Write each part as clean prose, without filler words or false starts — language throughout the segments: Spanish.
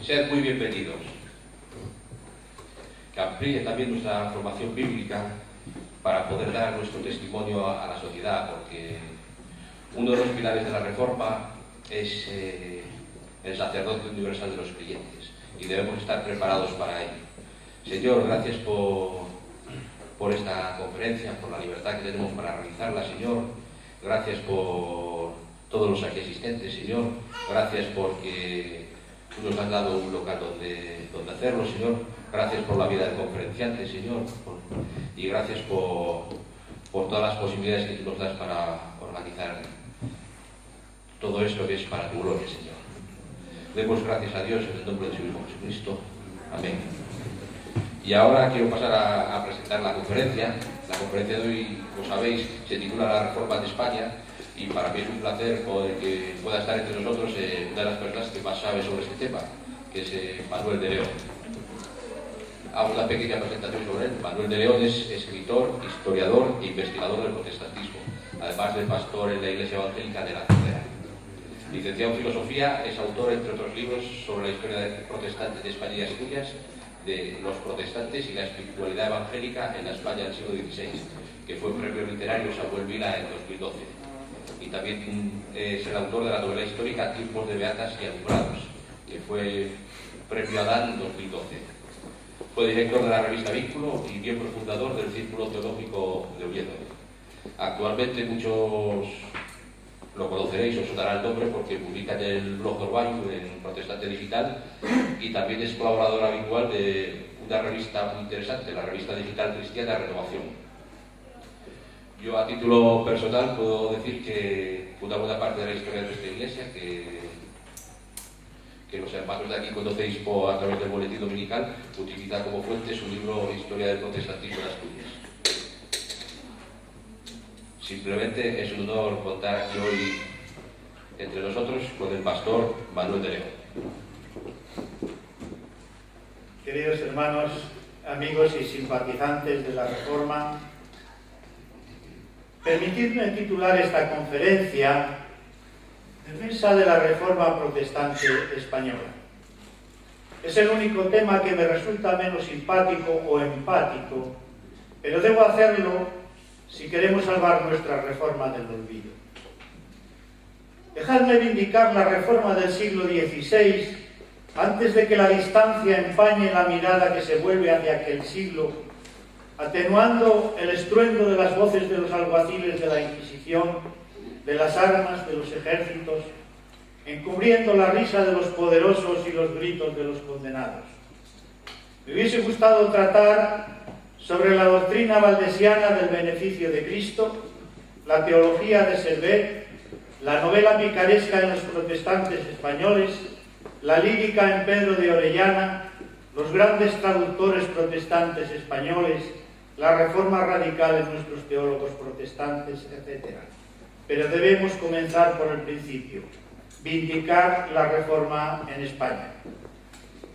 Sed muy bienvenidos. Que amplíe también nuestra formación bíblica para poder dar nuestro testimonio a la sociedad, porque uno de los pilares de la Reforma es el sacerdocio universal de los creyentes y debemos estar preparados para ello. Señor, gracias por esta conferencia, por la libertad que tenemos para realizarla, Señor. Gracias por todos los aquí asistentes, Señor. Gracias porque tú nos has dado un local donde hacerlo, Señor. Gracias por la vida del conferenciante, Señor. Y gracias por todas las posibilidades que tú nos das para organizar todo esto que es para tu gloria, Señor. Demos gracias a Dios en el nombre de su Hijo Jesucristo. Amén. Y ahora quiero pasar a presentar la conferencia. La conferencia de hoy, como sabéis, se titula La Reforma de España, y para mí es un placer que pueda estar entre nosotros una de las personas que más sabe sobre este tema, que es Manuel de León. Hago una pequeña presentación sobre él. Manuel de León es escritor, historiador e investigador del protestantismo, además de pastor en la Iglesia Evangélica de la Cerdera. Licenciado en Filosofía, es autor, entre otros libros, sobre la historia de protestantes de España y Asturias, de los protestantes y la espiritualidad evangélica en la España del siglo XVI, que fue premio literario Samuel Vila en 2012. Y también es el autor de la novela histórica Tiempos de Beatas y Alumbrados, que fue premio Adán en 2012. Fue director de la revista Vínculo y miembro fundador del Círculo Teológico de Oviedo. Actualmente muchos lo conoceréis, os sonará el nombre porque publica en el blog de Orbaño, en Protestante Digital, y también es colaborador habitual de una revista muy interesante, la revista digital cristiana Renovación. Yo, a título personal, puedo decir que una buena parte de la historia de nuestra iglesia, que los hermanos de aquí conocéis a través del boletín dominical, utiliza como fuente su libro Historia del Protestantismo en Asturias. Simplemente es un honor contar aquí hoy entre nosotros con el pastor Manuel de León. Queridos hermanos, amigos y simpatizantes de la Reforma, permitidme titular esta conferencia Defensa de la Reforma Protestante Española. Es el único tema que me resulta menos simpático o empático, pero debo hacerlo si queremos salvar nuestra reforma del olvido. Dejadme vindicar la reforma del siglo XVI antes de que la distancia empañe la mirada que se vuelve hacia aquel siglo, atenuando el estruendo de las voces de los alguaciles de la Inquisición, de las armas de los ejércitos, encubriendo la risa de los poderosos y los gritos de los condenados. Me hubiese gustado tratar sobre la doctrina valdesiana del beneficio de Cristo, la teología de Servet, la novela picaresca en los protestantes españoles, la lírica en Pedro de Orellana, los grandes traductores protestantes españoles, la reforma radical en nuestros teólogos protestantes, etc. Pero debemos comenzar por el principio, vindicar la reforma en España.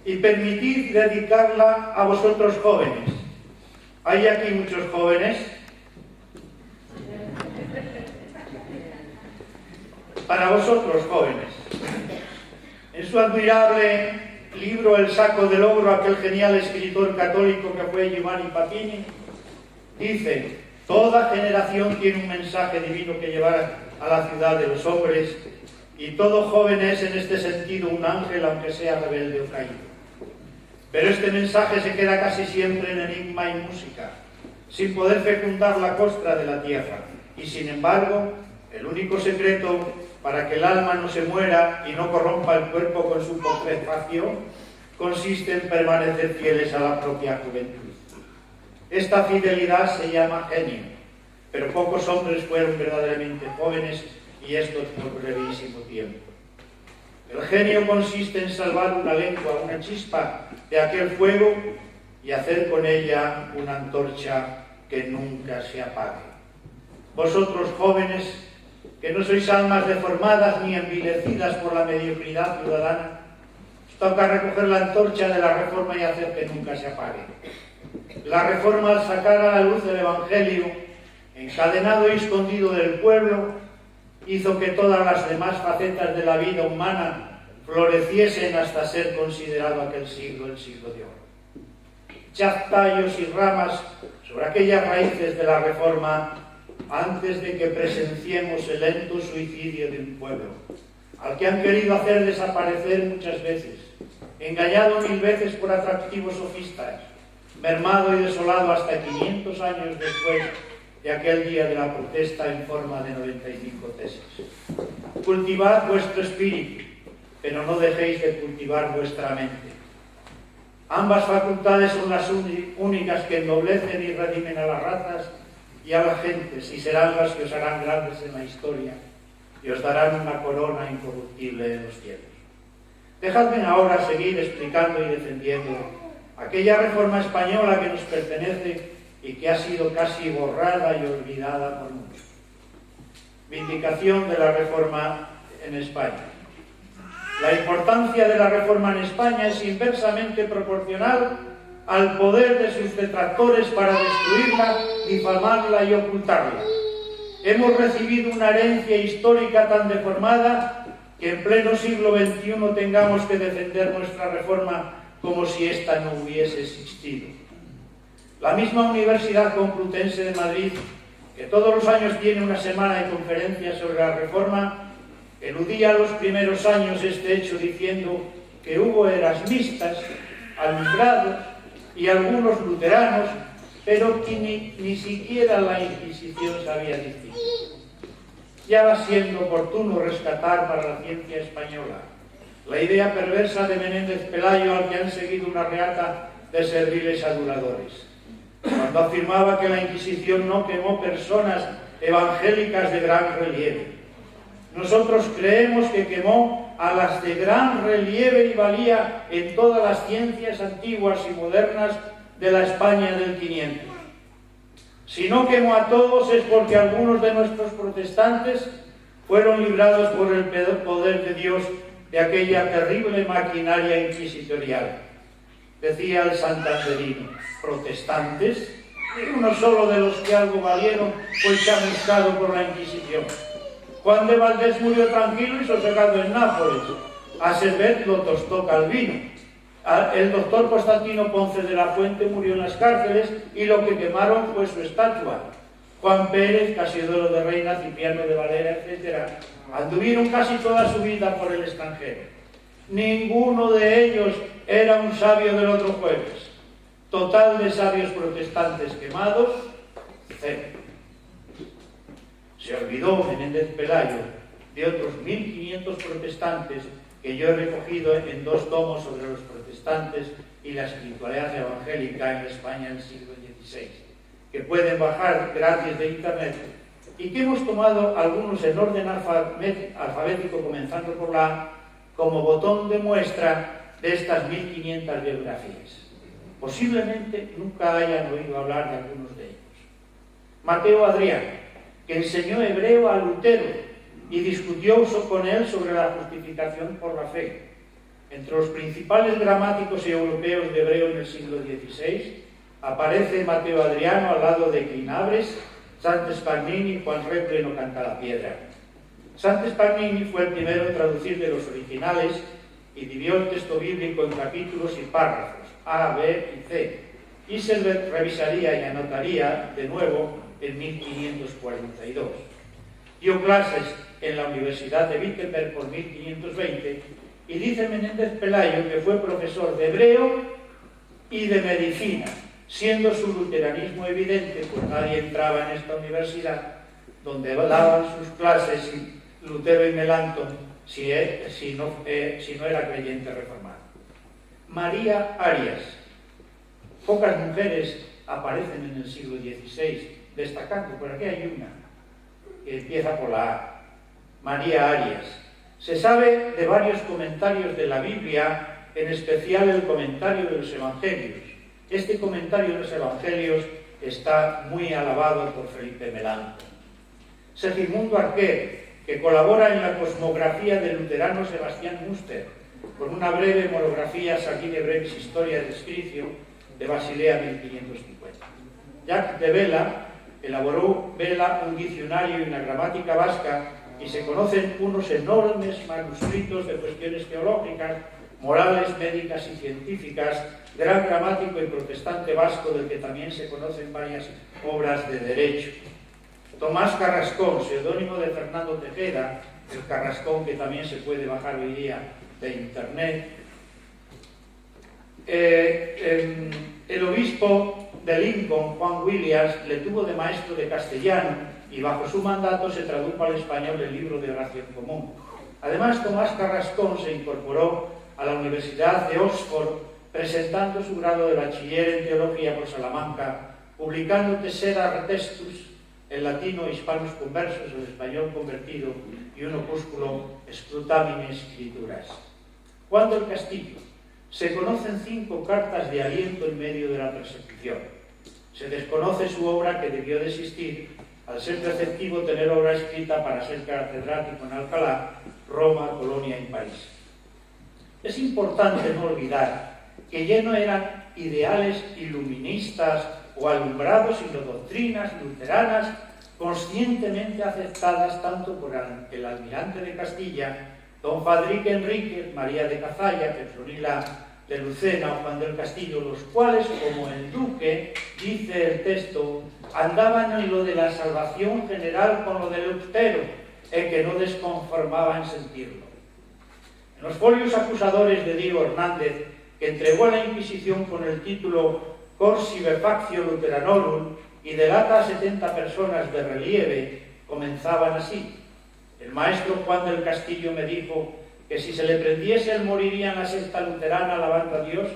Y permitid dedicarla a vosotros jóvenes. ¿Hay aquí muchos jóvenes? Para vosotros, jóvenes. En su admirable libro El saco del ogro, aquel genial escritor católico que fue Giovanni Papini, dice: toda generación tiene un mensaje divino que llevar a la ciudad de los hombres, y todo joven es en este sentido un ángel, aunque sea rebelde o caído. Pero este mensaje se queda casi siempre en enigma y música, sin poder fecundar la costra de la tierra. Y sin embargo, el único secreto para que el alma no se muera y no corrompa el cuerpo con su putrefacción consiste en permanecer fieles a la propia juventud. Esta fidelidad se llama genio, pero pocos hombres fueron verdaderamente jóvenes, y esto por brevísimo tiempo. El genio consiste en salvar una lengua, una chispa de aquel fuego y hacer con ella una antorcha que nunca se apague. Vosotros, jóvenes, que no sois almas deformadas ni envilecidas por la mediocridad ciudadana, os toca recoger la antorcha de la Reforma y hacer que nunca se apague. La Reforma, al sacar a la luz el Evangelio, encadenado y escondido del pueblo, hizo que todas las demás facetas de la vida humana floreciesen hasta ser considerado aquel siglo el siglo de oro. Echad tallos y ramas sobre aquellas raíces de la Reforma antes de que presenciemos el lento suicidio de un pueblo, al que han querido hacer desaparecer muchas veces, engañado 1000 veces por atractivos sofistas, mermado y desolado hasta 500 años después de aquel día de la protesta en forma de 95 tesis. Cultivad vuestro espíritu, pero no dejéis de cultivar vuestra mente. Ambas facultades son las únicas que ennoblecen y redimen a las razas y a las gentes, y serán las que os harán grandes en la historia y os darán una corona incorruptible en los cielos. Dejadme ahora seguir explicando y defendiendo aquella Reforma española que nos pertenece y que ha sido casi borrada y olvidada por muchos. Vindicación de la Reforma en España. La importancia de la Reforma en España es inversamente proporcional al poder de sus detractores para destruirla, difamarla y ocultarla. Hemos recibido una herencia histórica tan deformada que en pleno siglo XXI tengamos que defender nuestra Reforma como si ésta no hubiese existido. La misma Universidad Complutense de Madrid, que todos los años tiene una semana de conferencias sobre la Reforma, eludía los primeros años este hecho diciendo que hubo erasmistas, alumbrados y algunos luteranos, pero que ni siquiera la Inquisición sabía distinguir. Ya va siendo oportuno rescatar para la ciencia española la idea perversa de Menéndez Pelayo, al que han seguido una reata de serviles aduladores, cuando afirmaba que la Inquisición no quemó personas evangélicas de gran relieve. Nosotros creemos que quemó a las de gran relieve y valía en todas las ciencias antiguas y modernas de la España del 500. Si no quemó a todos es porque algunos de nuestros protestantes fueron librados por el poder de Dios de aquella terrible maquinaria inquisitorial. Decía el santanderino: protestantes, y uno solo de los que algo valieron fue chamuscado por la Inquisición. Juan de Valdés murió tranquilo y sosegado en Nápoles. A Servet lo tostó Calvino. El doctor Constantino Ponce de la Fuente murió en las cárceles y lo que quemaron fue su estatua. Juan Pérez, Casiodoro de Reina, Cipriano de Valera, etc., anduvieron casi toda su vida por el extranjero. Ninguno de ellos era un sabio del otro jueves. Total de sabios protestantes quemados, 0. Se olvidó Menéndez Pelayo de otros 1500 protestantes que yo he recogido en 2 tomos sobre los protestantes y la espiritualidad evangélica en España del siglo XVI, que pueden bajar gratis de internet y que hemos tomado algunos en orden alfabético, comenzando por la A, como botón de muestra de estas 1500 biografías. Posiblemente nunca hayan oído hablar de algunos de ellos. Mateo Adrián, que enseñó hebreo a Lutero y discutió con él sobre la justificación por la fe. Entre los principales gramáticos europeos de hebreo en el siglo XVI aparece Mateo Adriano al lado de Clinabres, Santes Pagnini y Juan Repleno Cantalapiedra. Santes Pagnini fue el primero en traducir de los originales y dividió el texto bíblico en capítulos y párrafos, A, B y C, y se revisaría y anotaría de nuevo en 1542. Dio clases en la Universidad de Wittenberg por 1520 y dice Menéndez Pelayo que fue profesor de hebreo y de medicina, siendo su luteranismo evidente, pues nadie entraba en esta universidad donde daban sus clases Lutero y Melanchthon si no era creyente reformado. María Arias. Pocas mujeres aparecen en el siglo XVI, destacando, por aquí hay una que empieza por la A, María Arias. Se sabe de varios comentarios de la Biblia, en especial el comentario de los Evangelios. Este comentario de los Evangelios está muy alabado por Felipe Melanchthon. Segismundo Arquer, que colabora en la cosmografía del luterano Sebastián Muster, con una breve monografía Sagine Brevis Historia de Scriptio de Basilea 1550. Jacques de Vela elaboró un diccionario y una gramática vasca y se conocen unos enormes manuscritos de cuestiones teológicas, morales, médicas y científicas, gran gramático y protestante vasco, del que también se conocen varias obras de derecho. Tomás Carrascón, seudónimo de Fernando Tejeda, el Carrascón que también se puede bajar hoy día de internet. El obispo de Lincoln, Juan Williams, le tuvo de maestro de castellano y bajo su mandato se tradujo al español el libro de oración común. Además, Tomás Carrascón se incorporó a la Universidad de Oxford, presentando su grado de bachiller en teología por Salamanca, publicando Tessera Retestus, en latino Hispanos Conversos, el español convertido, y un opúsculo Scrutamine Scripturas. Juan del Castillo. Se conocen 5 cartas de aliento en medio de la persecución. Se desconoce su obra, que debió de existir, al ser preceptivo tener obra escrita para ser catedrático en Alcalá, Roma, Colonia y París. Es importante no olvidar que ya no eran ideales iluministas o alumbrados, sino doctrinas luteranas conscientemente aceptadas tanto por el almirante de Castilla, don Fadrique Enríquez, María de Cazalla, Petronila de Lucena o Juan del Castillo, los cuales, como el duque, dice el texto, andaban en lo de la salvación general con lo del Eutero, e que no desconformaban sentirlo. En los folios acusadores de Diego Hernández, que entregó a la Inquisición con el título Corsive Factio Luteranorum y delata a 70 personas de relieve, comenzaban así. El maestro Juan del Castillo me dijo que si se le prendiese él moriría en la secta luterana alabando a Dios,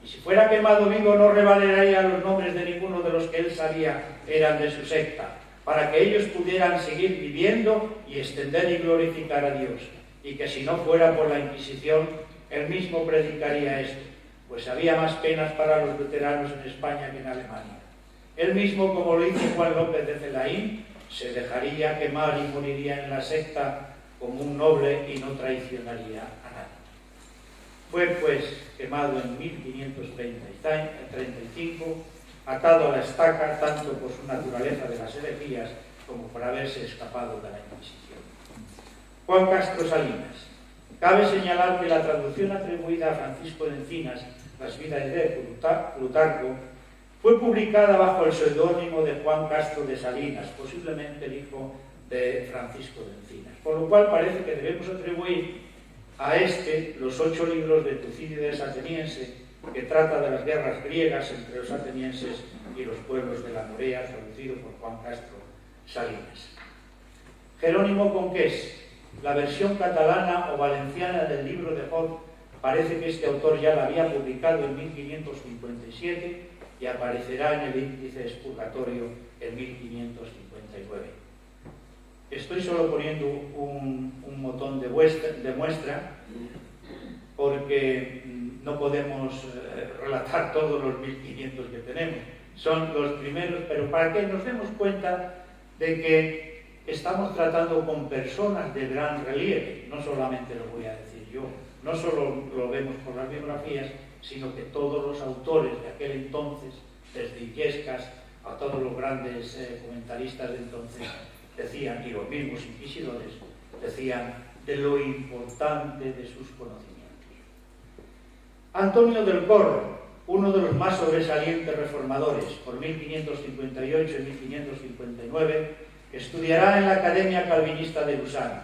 y si fuera quemado vivo no revelaría los nombres de ninguno de los que él sabía eran de su secta, para que ellos pudieran seguir viviendo y extender y glorificar a Dios, y que si no fuera por la Inquisición, él mismo predicaría esto, pues había más penas para los luteranos en España que en Alemania. Él mismo, como lo hizo Juan López de Celaín, se dejaría quemar y moriría en la secta como un noble y no traicionaría a nadie. Fue pues quemado en 1535, atado a la estaca tanto por su naturaleza de las herejías como por haberse escapado de la Inquisición. Juan Castro Salinas. Cabe señalar que la traducción atribuida a Francisco de Encinas, Las vidas de Plutarco, fue publicada bajo el seudónimo de Juan Castro de Salinas, posiblemente el hijo de Francisco de Encinas, por lo cual parece que debemos atribuir a este los 8 libros de Tucídides Ateniense, que trata de las guerras griegas entre los atenienses y los pueblos de la Morea, traducido por Juan Castro Salinas. Jerónimo Conqués. La versión catalana o valenciana del libro de Job parece que este autor ya la había publicado en 1557 y aparecerá en el índice expurgatorio en 1559. Estoy solo poniendo un botón de muestra porque no podemos relatar todos los 1500 que tenemos. Son los primeros, pero para que nos demos cuenta de que estamos tratando con personas de gran relieve, no solamente lo voy a decir yo, no solo lo vemos por las biografías, sino que todos los autores de aquel entonces, desde Illescas a todos los grandes comentaristas de entonces, decían, y los mismos inquisidores, decían de lo importante de sus conocimientos. Antonio del Corro, uno de los más sobresalientes reformadores, por 1558 y 1559, estudiará en la Academia Calvinista de Lausana.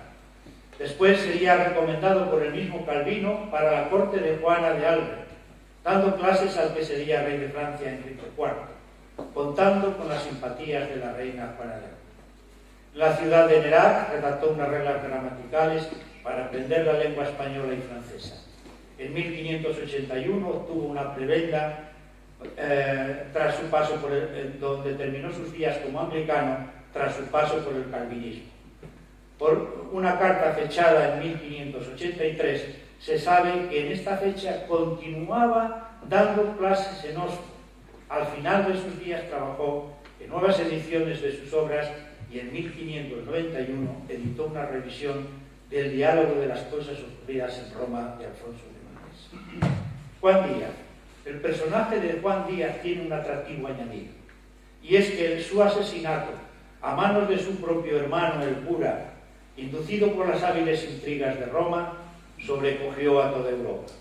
Después sería recomendado por el mismo Calvino para la corte de Juana de Albert, dando clases al que sería rey de Francia, Enrique IV, contando con las simpatías de la reina Juana de Albert. En la ciudad de Nerac redactó unas reglas gramaticales para aprender la lengua española y francesa. En 1581 obtuvo una prebenda tras su paso por donde terminó sus días como anglicano tras su paso por el calvinismo. Por una carta fechada en 1583 se sabe que en esta fecha continuaba dando clases en Oxford. Al final de sus días trabajó en nuevas ediciones de sus obras y en 1591 editó una revisión del diálogo de las cosas ocurridas en Roma de Alfonso de Manes. Juan Díaz. El personaje de Juan Díaz tiene un atractivo añadido, y es que su asesinato a manos de su propio hermano, el cura, inducido por las hábiles intrigas de Roma, sobrecogió a toda Europa.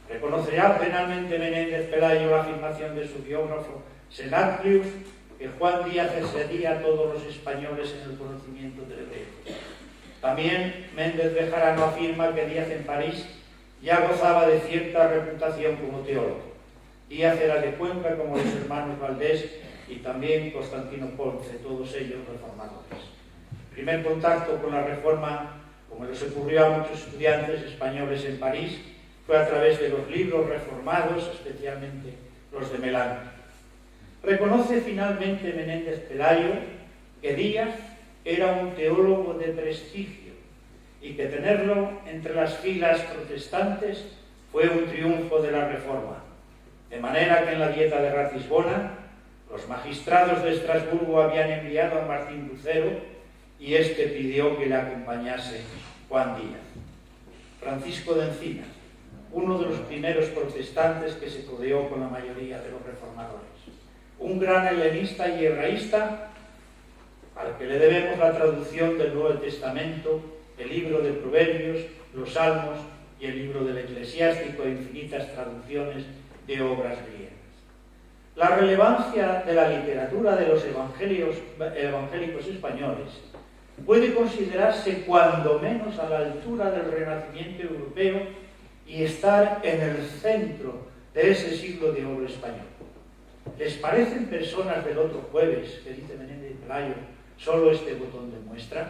Reconocerá penalmente Menéndez Pelayo la afirmación de su biógrafo Senarplius, que Juan Díaz excedía a todos los españoles en el conocimiento del hebreo. También Méndez Bejarano afirma que Díaz en París ya gozaba de cierta reputación como teólogo. Díaz era de Cuenca como los hermanos Valdés y también Constantino Ponce, todos ellos reformadores. El primer contacto con la Reforma, como les ocurrió a muchos estudiantes españoles en París, fue a través de los libros reformados, especialmente los de Melanchthon. Reconoce finalmente Menéndez Pelayo que Díaz era un teólogo de prestigio y que tenerlo entre las filas protestantes fue un triunfo de la Reforma, de manera que en la Dieta de Ratisbona los magistrados de Estrasburgo habían enviado a Martín Lucero y éste pidió que le acompañase Juan Díaz. Francisco de Encina, uno de los primeros protestantes que se codeó con la mayoría de los reformadores, un gran helenista y hebraísta al que le debemos la traducción del Nuevo Testamento, el libro de Proverbios, los Salmos y el libro del Eclesiástico e infinitas traducciones de obras griegas. La relevancia de la literatura de los evangélicos españoles puede considerarse cuando menos a la altura del Renacimiento europeo y estar en el centro de ese siglo de oro español. ¿Les parecen personas del otro jueves, que dice Menéndez Pelayo, solo este botón de muestra?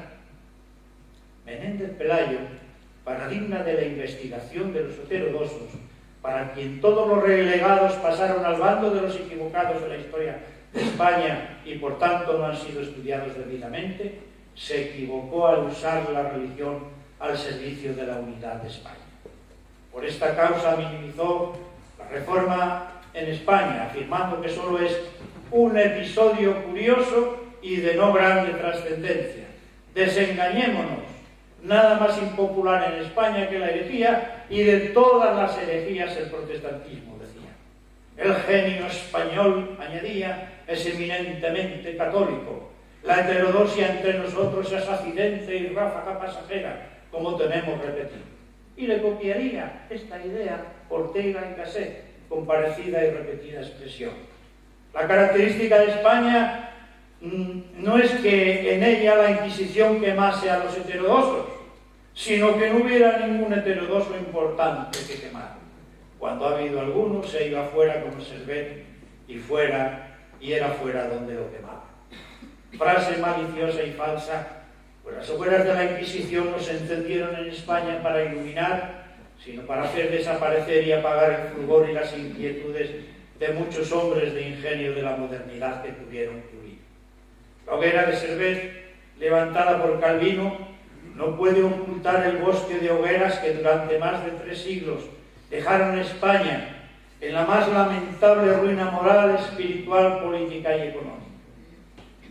Menéndez Pelayo, paradigma de la investigación de los heterodoxos, para quien todos los relegados pasaron al bando de los equivocados de la historia de España y por tanto no han sido estudiados debidamente, se equivocó al usar la religión al servicio de la unidad de España. Por esta causa minimizó la Reforma en España, afirmando que solo es un episodio curioso y de no grande trascendencia. Desengañémonos, nada más impopular en España que la herejía, y de todas las herejías el protestantismo, decía. El genio español, añadía, es eminentemente católico. La heterodoxia entre nosotros es accidente y ráfaga pasajera, como tenemos repetido. Y le copiaría esta idea Ortega y Gasset, con parecida y repetida expresión. La característica de España no es que en ella la Inquisición quemase a los heterodoxos, sino que no hubiera ningún heterodoxo importante que quemar. Cuando ha habido alguno, se iba fuera como Servet y era fuera donde lo quemaba. Frase maliciosa y falsa, pues las hogueras de la Inquisición no se encendieron en España para iluminar, sino para hacer desaparecer y apagar el fulgor y las inquietudes de muchos hombres de ingenio de la modernidad que tuvieron que huir. La hoguera de Servet, levantada por Calvino, no puede ocultar el bosque de hogueras que durante más de 3 siglos dejaron España en la más lamentable ruina moral, espiritual, política y económica.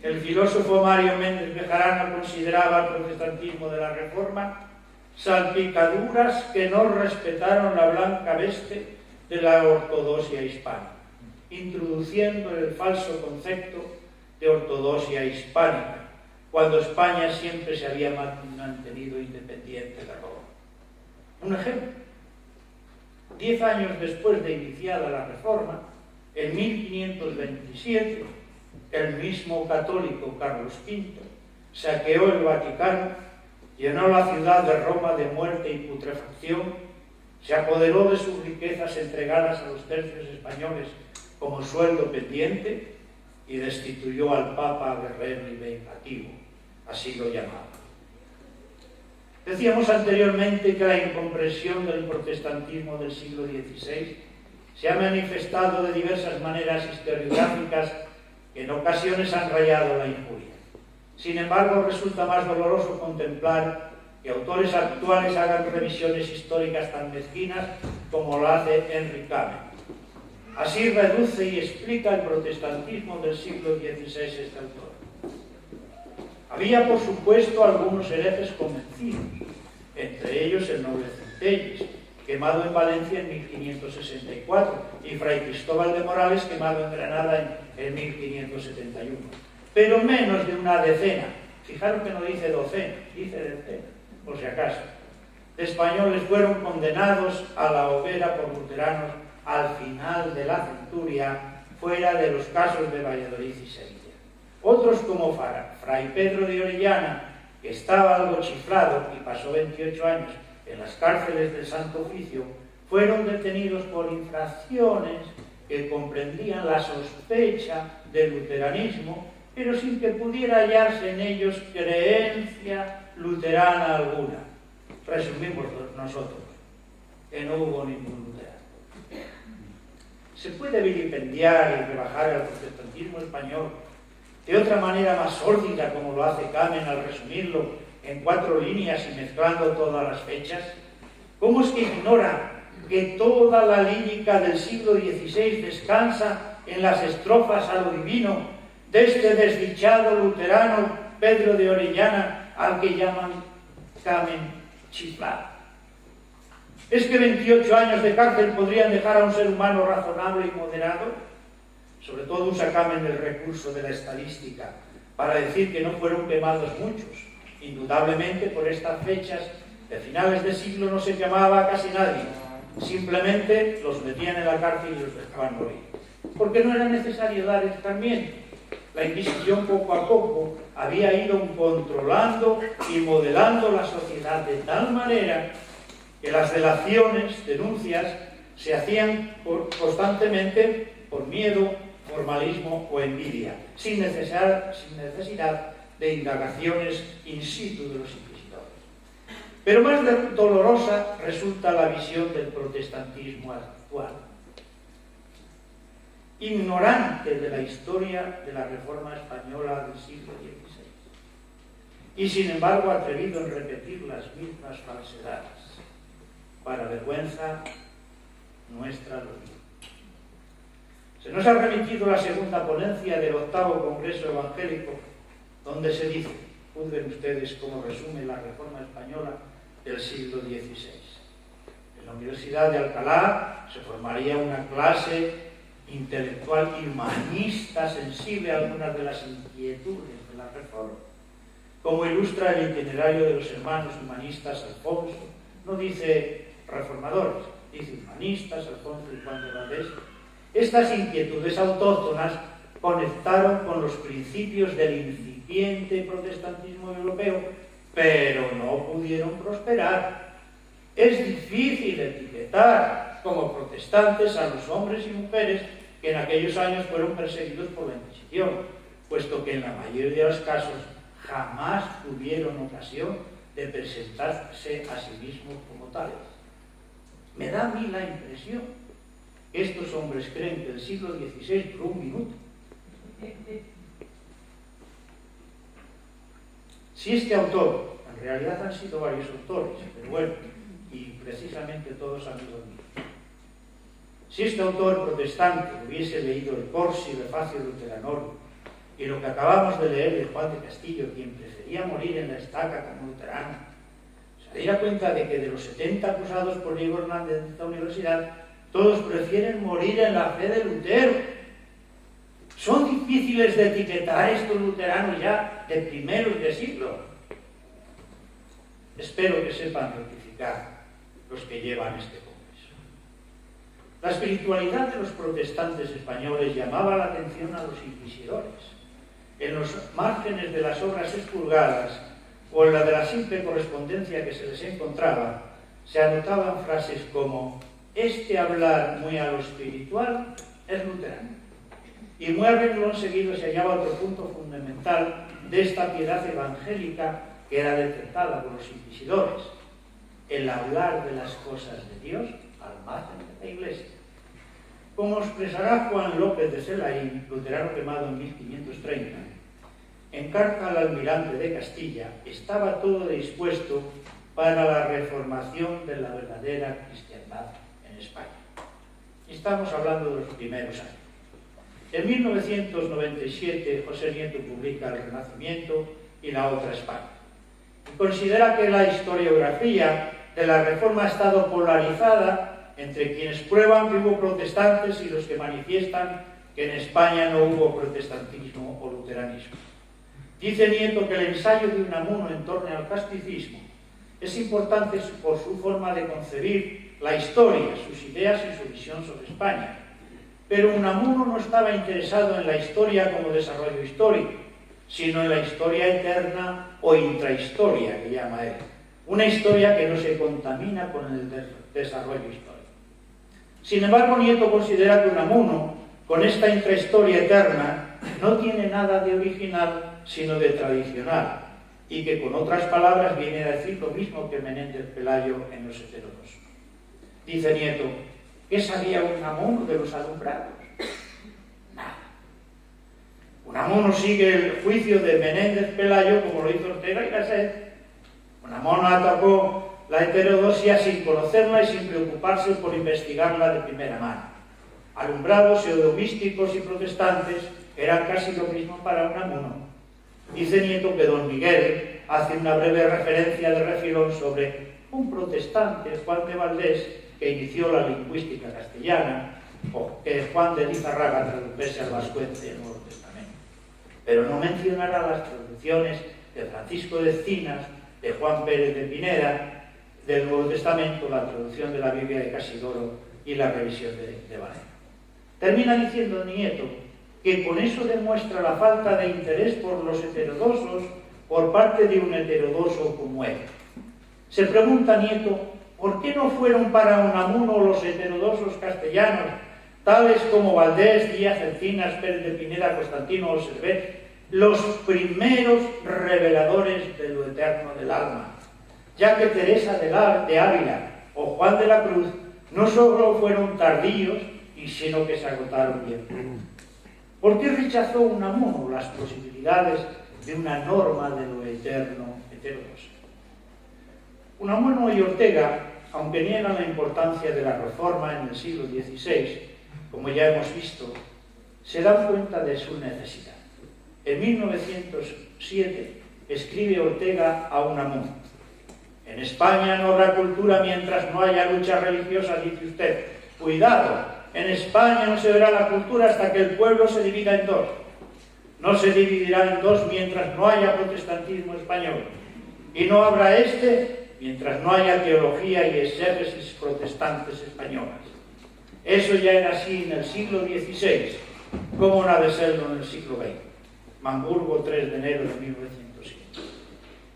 El filósofo Mario Méndez Bejarano consideraba el protestantismo de la Reforma salpicaduras que no respetaron la blanca veste de la ortodoxia hispana, introduciendo el falso concepto de ortodoxia hispánica, cuando España siempre se había mantenido independiente de Roma. Un ejemplo: 10 años después de iniciada la Reforma, en 1527, el mismo católico Carlos V saqueó el Vaticano, llenó la ciudad de Roma de muerte y putrefacción, se apoderó de sus riquezas entregadas a los tercios españoles como sueldo pendiente y destituyó al Papa guerrero y vengativo, así lo llamaba. Decíamos anteriormente que la incomprensión del protestantismo del siglo XVI se ha manifestado de diversas maneras historiográficas que en ocasiones han rayado la injuria. Sin embargo, resulta más doloroso contemplar que autores actuales hagan revisiones históricas tan mezquinas como lo hace Henry Kamen. Así reduce y explica el protestantismo del siglo XVI este autor. Había, por supuesto, algunos herejes convencidos, entre ellos el noble Centelles, quemado en Valencia en 1564, y Fray Cristóbal de Morales, quemado en Granada en 1571. Pero menos de una decena Fijaros que no dice docena, dice decena, por si acaso, de españoles fueron condenados a la hoguera por luteranos al final de la centuria, fuera de los casos de Valladolid y Sevilla. Otros como Fray Pedro de Orellana, que estaba algo chiflado y pasó 28 años en las cárceles del Santo Oficio, fueron detenidos por infracciones que comprendían la sospecha del luteranismo, pero sin que pudiera hallarse en ellos creencia luterana alguna. Resumimos nosotros, que no hubo ningún luterano. Se puede vilipendiar y rebajar al protestantismo español de otra manera más sórdida, como lo hace Kamen al resumirlo en 4 líneas y mezclando todas las fechas. ¿Cómo es que ignora que toda la lírica del siglo XVI descansa en las estrofas a lo divino de este desdichado luterano Pedro de Orellana, al que llaman Kamen chiflado? ¿Es que 28 años de cárcel podrían dejar a un ser humano razonable y moderado? Sobre todo usa Kamen el recurso de la estadística para decir que no fueron quemados muchos. Indudablemente por estas fechas de finales de siglo no se quemaba a casi nadie. Simplemente los metían en la cárcel y los dejaban morir. Porque no era necesario dar escarmiento. La Inquisición poco a poco había ido controlando y modelando la sociedad de tal manera que las delaciones, denuncias, se hacían constantemente por miedo, formalismo o envidia, sin necesidad de indagaciones in situ de los inquisidores. Pero más dolorosa resulta la visión del protestantismo actual, ignorante de la historia de la Reforma española del siglo XVI, y sin embargo atrevido en repetir las mismas falsedades, para vergüenza nuestra los mismos. Se nos ha remitido la segunda ponencia del 8º Congreso Evangélico, donde se dice, juzguen ustedes cómo resume la Reforma Española del siglo XVI. En la Universidad de Alcalá se formaría una clase intelectual y humanista sensible a algunas de las inquietudes de la Reforma. Como ilustra el itinerario de los hermanos humanistas Alfonso, no dice reformadores, dice humanistas Alfonso y Juan de Valdés. Estas inquietudes autóctonas conectaron con los principios del incipiente protestantismo europeo, pero no pudieron prosperar. Es difícil etiquetar como protestantes a los hombres y mujeres que en aquellos años fueron perseguidos por la Inquisición, puesto que en la mayoría de los casos jamás tuvieron ocasión de presentarse a sí mismos como tales. Me da a mí la impresión que estos hombres creen que el siglo XVI duró un minuto. Si este autor, en realidad han sido varios autores, pero bueno, y precisamente todos amigos míos, si este autor protestante hubiese leído el Corsi Refacio Luteranorum y lo que acabamos de leer de Juan de Castillo, quien prefería morir en la estaca como luterano, se daría cuenta de que de los 70 acusados por Diego Hernández de esta universidad, todos prefieren morir en la fe de Lutero. Son difíciles de etiquetar estos luteranos ya de primeros de siglo. Espero que sepan rectificar los que llevan este congreso. La espiritualidad de los protestantes españoles llamaba la atención a los inquisidores. En los márgenes de las obras expurgadas o en la de la simple correspondencia que se les encontraba, se anotaban frases como: este hablar muy a lo espiritual es luterano. Y muy a renglón seguido se hallaba otro punto fundamental de esta piedad evangélica que era detectada por los inquisidores: el hablar de las cosas de Dios al margen de la Iglesia. Como expresará Juan López de Selaín, luterano quemado en 1530, en carta al almirante de Castilla, estaba todo dispuesto para la reformación de la verdadera cristiandad en España. Estamos hablando de los primeros años. En 1997, José Nieto publica El Renacimiento y la otra España. Y considera que la historiografía de la Reforma ha estado polarizada entre quienes prueban que hubo protestantes y los que manifiestan que en España no hubo protestantismo o luteranismo. Dice Nieto que el ensayo de Unamuno en torno al casticismo es importante por su forma de concebir la historia, sus ideas y su visión sobre España. Pero Unamuno no estaba interesado en la historia como desarrollo histórico, sino en la historia eterna o intrahistoria, que llama él. Una historia que no se contamina con el desarrollo histórico. Sin embargo, Nieto considera que Unamuno, con esta intrahistoria eterna, no tiene nada de original, sino de tradicional, y que con otras palabras viene a decir lo mismo que Menéndez Pelayo en Los Heterodoxos. Dice Nieto, ¿qué sabía Unamuno de los alumbrados? Nada. Unamuno sigue el juicio de Menéndez Pelayo como lo hizo Ortega y Gasset. Unamuno atacó la heterodoxia sin conocerla y sin preocuparse por investigarla de primera mano. Alumbrados, pseudomísticos y protestantes eran casi lo mismo para Unamuno. Dice Nieto que don Miguel hace una breve referencia de refilón sobre un protestante, Juan de Valdés, que inició la lingüística castellana, o que Juan de Lizarraga tradujese al vascuence el Nuevo Testamento. Pero no mencionará las traducciones de Francisco de Escinas, de Juan Pérez de Pineda, del Nuevo Testamento, la traducción de la Biblia de Casidoro y la revisión de Valera. Termina diciendo Nieto que con eso demuestra la falta de interés por los heterodoxos por parte de un heterodoxo como él. Se pregunta Nieto, ¿por qué no fueron para Unamuno los heterodoxos castellanos, tales como Valdés, Díaz, Encinas, Pérez de Pineda, Constantino o Servet, los primeros reveladores de lo eterno del alma? Ya que Teresa de Ávila o Juan de la Cruz no solo fueron tardíos, sino que se agotaron bien. ¿Por qué rechazó Unamuno las posibilidades de una norma de lo eterno heterodoxo? Unamuno y Ortega, aunque niegan la importancia de la reforma en el siglo XVI, como ya hemos visto, se dan cuenta de su necesidad. En 1907 escribe Ortega a Unamuno: en España no habrá cultura mientras no haya lucha religiosa, dice usted. Cuidado, en España no se verá la cultura hasta que el pueblo se divida en dos. No se dividirá en dos mientras no haya protestantismo español. Y no habrá mientras no haya teología y exégesis protestantes españolas. Eso ya era así en el siglo XVI, como no ha de serlo en el siglo XX. Hamburgo, 3 de enero de 1907.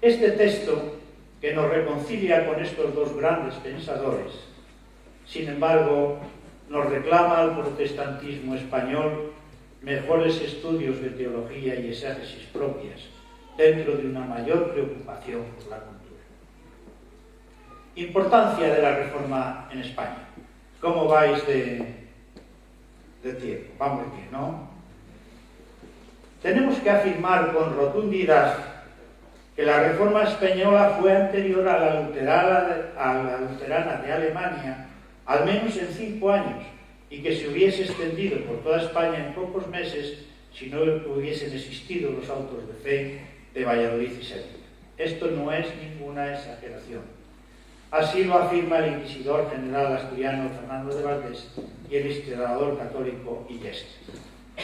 Este texto, que nos reconcilia con estos dos grandes pensadores, sin embargo, nos reclama al protestantismo español mejores estudios de teología y exégesis propias, dentro de una mayor preocupación por la cultura. Importancia de la reforma en España. ¿Cómo vais de tiempo? Vamos bien, ¿no? Tenemos que afirmar con rotundidad que la reforma española fue anterior a la luterana de Alemania, al menos en 5 años, y que se hubiese extendido por toda España en pocos meses si no hubiesen existido los autos de fe de Valladolid y Sevilla. Esto no es ninguna exageración. Así lo afirma el inquisidor general asturiano Fernando de Valdés y el historiador católico Illescas.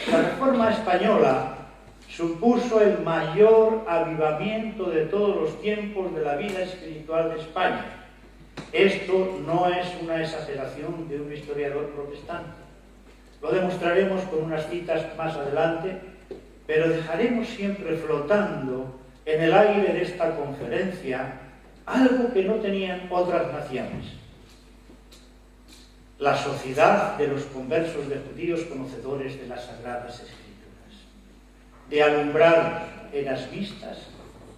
La reforma española supuso el mayor avivamiento de todos los tiempos de la vida espiritual de España. Esto no es una exageración de un historiador protestante. Lo demostraremos con unas citas más adelante, pero dejaremos siempre flotando en el aire de esta conferencia algo que no tenían otras naciones: la sociedad de los conversos de judíos conocedores de las Sagradas Escrituras, de alumbrados, eras vistas,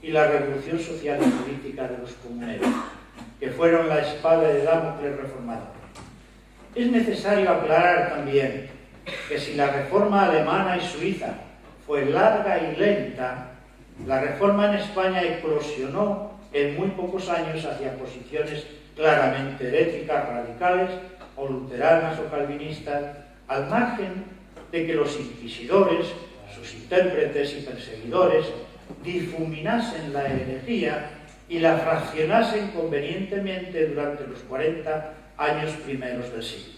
y la revolución social y política de los comuneros, que fueron la espada de Damocles reformador. Es necesario aclarar también que si la reforma alemana y suiza fue larga y lenta, la reforma en España eclosionó en muy pocos años hacia posiciones claramente heréticas, radicales, o luteranas o calvinistas, al margen de que los inquisidores, sus intérpretes y perseguidores, difuminasen la herejía y la fraccionasen convenientemente durante los 40 años primeros del siglo.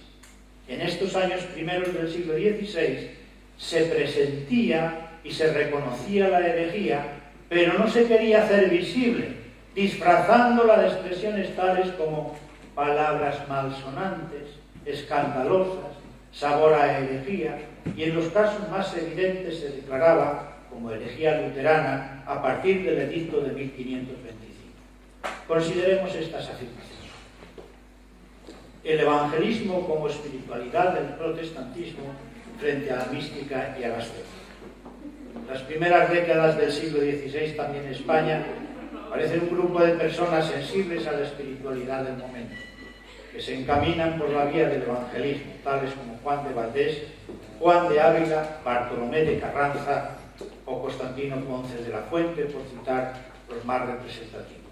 En estos años primeros del siglo XVI se presentía y se reconocía la herejía, pero no se quería hacer visible, disfrazándola de expresiones tales como palabras malsonantes, escandalosas, sabor a herejía, y en los casos más evidentes se declaraba como herejía luterana a partir del edicto de 1525. Consideremos estas afirmaciones. El evangelismo como espiritualidad del protestantismo frente a la mística y a la fe. Las primeras décadas del siglo XVI, también en España, aparecen un grupo de personas sensibles a la espiritualidad del momento, que se encaminan por la vía del evangelismo, tales como Juan de Valdés, Juan de Ávila, Bartolomé de Carranza o Constantino Ponce de la Fuente, por citar los más representativos.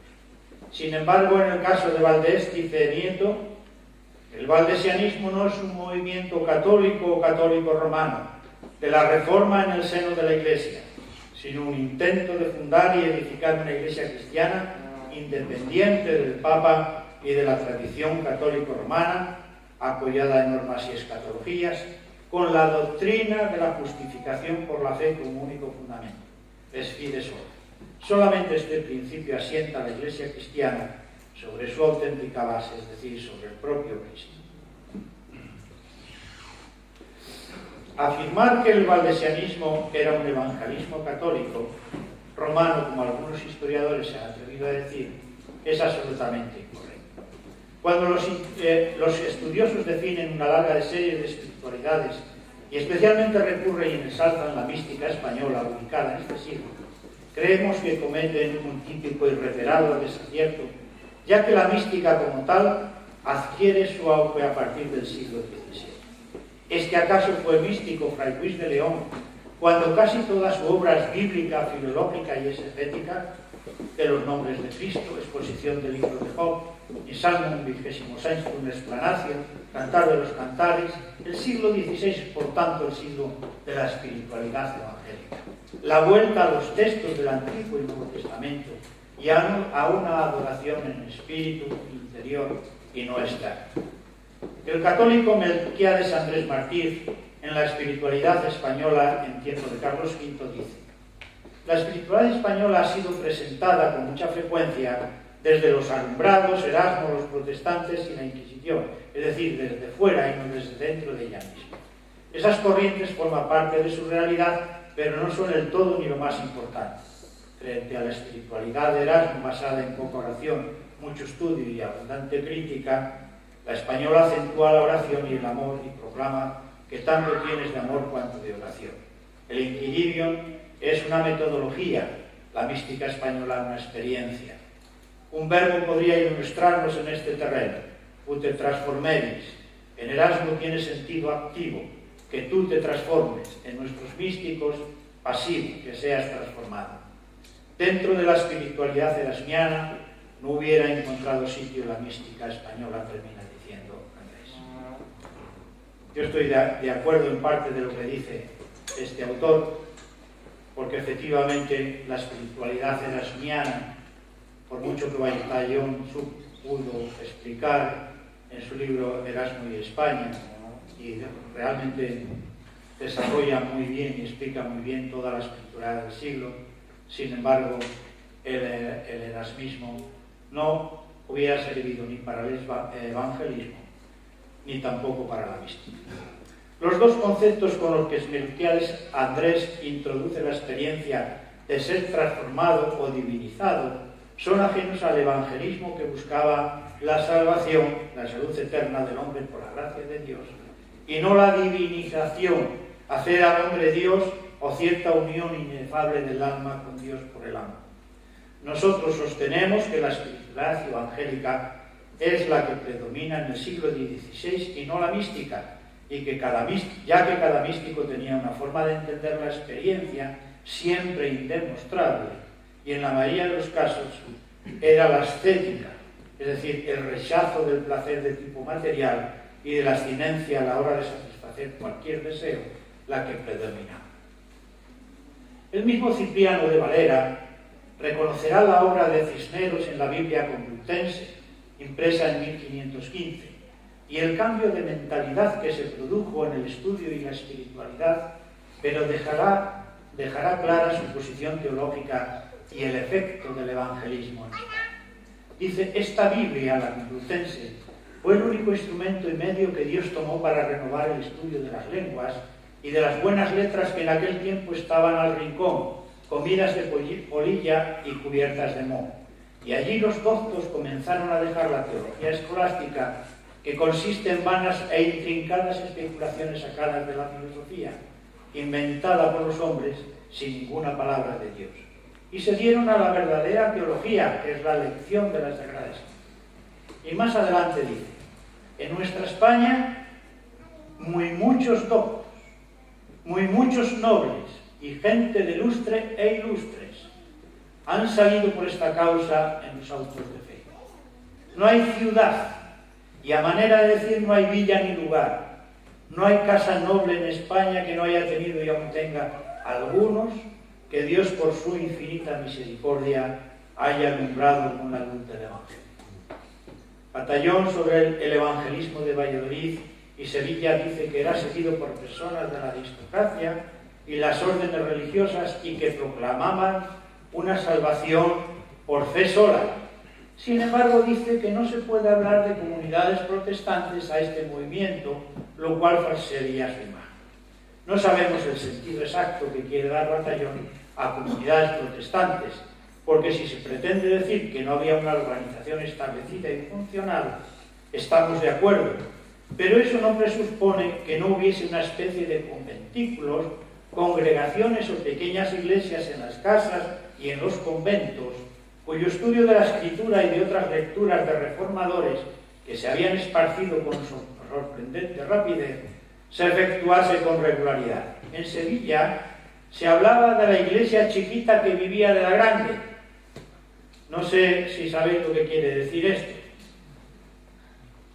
Sin embargo, en el caso de Valdés, dice Nieto, el valdesianismo no es un movimiento católico o católico romano de la reforma en el seno de la Iglesia, sino un intento de fundar y edificar una Iglesia cristiana independiente del Papa y de la tradición católico-romana, apoyada en normas y escatologías, con la doctrina de la justificación por la fe como único fundamento. Es fides ora. Solamente este principio asienta la Iglesia cristiana sobre su auténtica base, es decir, sobre el propio Cristo. Afirmar que el valdesianismo era un evangelismo católico romano, como algunos historiadores se han atrevido a decir, es absolutamente incorrecto. Cuando los estudiosos definen una larga serie de espiritualidades y especialmente recurren y ensalzan la mística española ubicada en este siglo, creemos que cometen un típico y reiterado desacierto, ya que la mística como tal adquiere su auge a partir del siglo XVII. ¿Es que acaso fue místico Fray Luis de León cuando casi toda su obra es bíblica, filológica y exegética? De los nombres de Cristo, exposición del libro de Job, y Salmo 26, una explanación, Cantar de los Cantares. El siglo XVI es, por tanto, el siglo de la espiritualidad evangélica. La vuelta a los textos del Antiguo y Nuevo Testamento y a una adoración en espíritu interior y no externa. El católico Melquiades Andrés Martír, en la espiritualidad española en tiempo de Carlos V, dice: la espiritualidad española ha sido presentada con mucha frecuencia desde los alumbrados, Erasmo, los protestantes y la Inquisición, es decir, desde fuera y no desde dentro de ella misma. Esas corrientes forman parte de su realidad, pero no son el todo ni lo más importante. Frente a la espiritualidad de Erasmo, basada en poca oración, mucho estudio y abundante crítica, la española acentúa la oración y el amor y proclama que tanto tienes de amor cuanto de oración. El Inquiridium es una metodología, la mística española una experiencia. Un verbo podría ilustrarnos en este terreno: ut te transformeris. En Erasmo tiene sentido activo, que tú te transformes; en nuestros místicos, pasivo, que seas transformado. Dentro de la espiritualidad erasmiana no hubiera encontrado sitio la mística española, termina diciendo Andrés. Yo estoy de acuerdo en parte de lo que dice este autor, porque efectivamente la espiritualidad erasmiana, por mucho que Bayetallón pudo explicar en su libro Erasmo y España, y realmente desarrolla muy bien y explica muy bien toda la espiritualidad del siglo, sin embargo, el erasmismo no hubiera servido ni para el evangelismo, ni tampoco para la mística. Los dos conceptos con los que Melquiades Andrés introduce la experiencia de ser transformado o divinizado son ajenos al evangelismo que buscaba la salvación, la salud eterna del hombre por la gracia de Dios, y no la divinización, hacer al hombre Dios o cierta unión inefable del alma con Dios por el amor. Nosotros sostenemos que la espiritualidad evangélica es la que predomina en el siglo XVI y no la mística, y que ya que cada místico tenía una forma de entender la experiencia siempre indemostrable, y en la mayoría de los casos era la ascética, es decir, el rechazo del placer de tipo material y de la abstinencia a la hora de satisfacer cualquier deseo, la que predominaba. El mismo Cipriano de Valera reconocerá la obra de Cisneros en la Biblia Complutense, impresa en 1515, y el cambio de mentalidad que se produjo en el estudio y la espiritualidad, pero dejará dejará clara su posición teológica y el efecto del evangelismo en España. Dice, esta Biblia, la Complutense, fue el único instrumento y medio que Dios tomó para renovar el estudio de las lenguas y de las buenas letras que en aquel tiempo estaban al rincón, comidas de polilla y cubiertas de moho. Y allí los doctos comenzaron a dejar la teología escolástica, que consiste en vanas e intrincadas especulaciones sacadas de la filosofía, inventada por los hombres sin ninguna palabra de Dios. Y se dieron a la verdadera teología, que es la lección de las Sagradas. Y más adelante dice, en nuestra España, muy muchos doctos, muy muchos nobles y gente de lustre e ilustres han salido por esta causa en los autos de fe. No hay ciudad, y a manera de decir no hay villa ni lugar, no hay casa noble en España que no haya tenido y aún tenga algunos que Dios por su infinita misericordia haya alumbrado con la luz del Evangelio. Batallón sobre el evangelismo de Valladolid y Sevilla dice que era seguido por personas de la aristocracia y las órdenes religiosas y que proclamaban una salvación por fe sola. Sin embargo, dice que no se puede hablar de comunidades protestantes a este movimiento, lo cual sería su imagen. No sabemos el sentido exacto que quiere dar Batallón a comunidades protestantes, porque si se pretende decir que no había una organización establecida y funcional, estamos de acuerdo, pero eso no presupone que no hubiese una especie de conventículos, congregaciones o pequeñas iglesias en las casas y en los conventos, cuyo estudio de la Escritura y de otras lecturas de reformadores que se habían esparcido con sorprendente rapidez, se efectuase con regularidad. En Sevilla se hablaba de la iglesia chiquita que vivía de la grande. No sé si sabéis lo que quiere decir esto,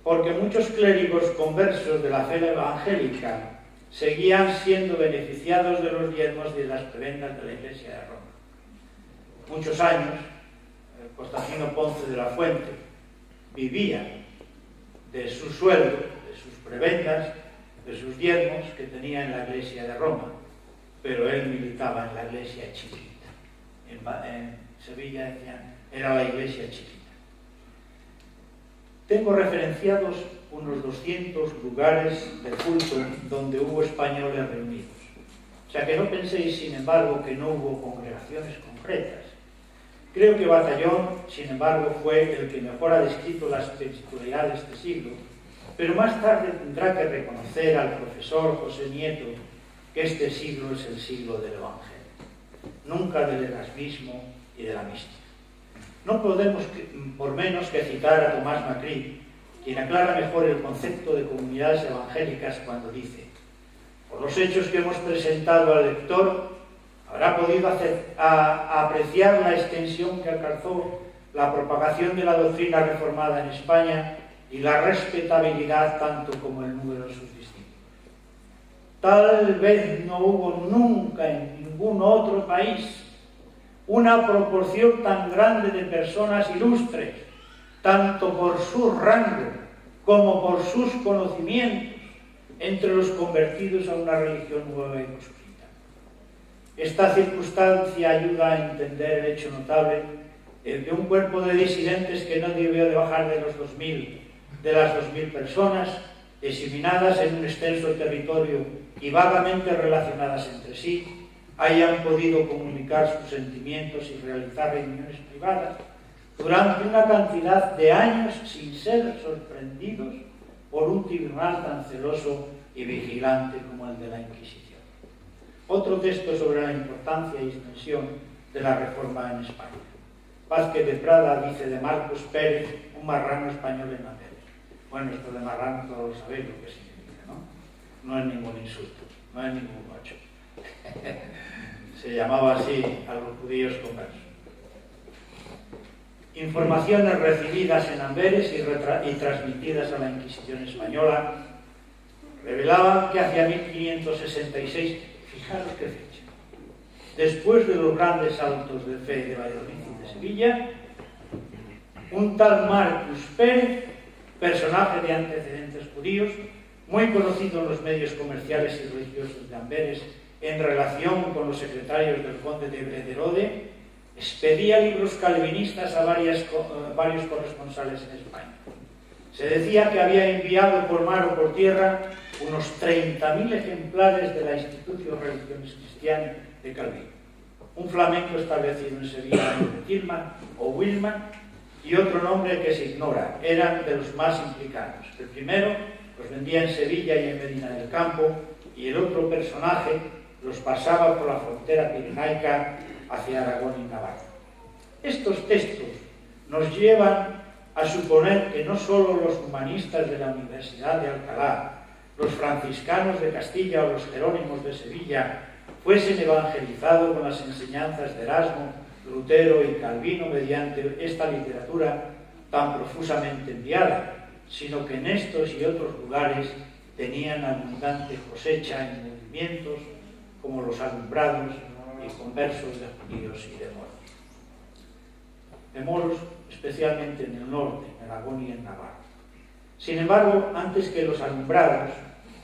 porque muchos clérigos conversos de la fe evangélica seguían siendo beneficiados de los diezmos y de las prebendas de la Iglesia de Roma. Muchos años, Constantino Ponce de la Fuente vivía de su sueldo, de sus prebendas, de sus diezmos que tenía en la Iglesia de Roma, pero él militaba en la Iglesia chiquita. En Sevilla decían, era la Iglesia chiquita. Tengo referenciados unos 200 lugares de culto donde hubo españoles reunidos. O sea que no penséis, sin embargo, que no hubo congregaciones concretas. Creo que Batallón, sin embargo, fue el que mejor ha descrito las peculiaridades de este siglo, pero más tarde tendrá que reconocer al profesor José Nieto que este siglo es el siglo del Evangelio, nunca del erasmismo y de la mística. No podemos, por menos, que citar a Tomás Macri, quien aclara mejor el concepto de comunidades evangélicas cuando dice: por los hechos que hemos presentado al lector, habrá podido apreciar la extensión que alcanzó la propagación de la doctrina reformada en España y la respetabilidad tanto como el número de sus discípulos. Tal vez no hubo nunca en ningún otro país una proporción tan grande de personas ilustres, tanto por su rango como por sus conocimientos, entre los convertidos a una religión nueva y cosmopolita. Esta circunstancia ayuda a entender el hecho notable de un cuerpo de disidentes que no debió de bajar de las 2.000 personas, diseminadas en un extenso territorio y vagamente relacionadas entre sí, hayan podido comunicar sus sentimientos y realizar reuniones privadas durante una cantidad de años sin ser sorprendidos por un tribunal tan celoso y vigilante como el de la Inquisición. Otro texto sobre la importancia y extensión de la Reforma en España. Vázquez de Prada dice de Marcos Pérez, un marrano español en Amberes. Bueno, esto de marrano todos lo sabéis lo que significa, ¿no? No es ningún insulto, no es ningún macho. Se llamaba así a los judíos conversos. Informaciones recibidas en Amberes y transmitidas a la Inquisición española revelaban que hacia 1566, fijaros qué fecha, después de los grandes saltos de fe de Valladolid y de Sevilla, un tal Marcus Pérez, personaje de antecedentes judíos, muy conocido en los medios comerciales y religiosos de Amberes en relación con los secretarios del conde de Brederode, expedía libros calvinistas a varios corresponsales en España. Se decía que había enviado por mar o por tierra unos 30.000 ejemplares de la Institutio Religionis Christianae de Calvino. Un flamenco establecido en Sevilla, de Tillman o Wilman, y otro nombre que se ignora, eran de los más implicados. El primero los vendía en Sevilla y en Medina del Campo, y el otro personaje los pasaba por la frontera pirenaica hacia Aragón y Navarra. Estos textos nos llevan a suponer que no solo los humanistas de la Universidad de Alcalá, los franciscanos de Castilla o los jerónimos de Sevilla fuesen evangelizados con las enseñanzas de Erasmo, Lutero y Calvino mediante esta literatura tan profusamente enviada, sino que en estos y otros lugares tenían abundante cosecha en movimientos como los alumbrados y conversos de judíos y de moros. De moros especialmente en el norte, en Aragón y en Navarra. Sin embargo, antes que los alumbrados,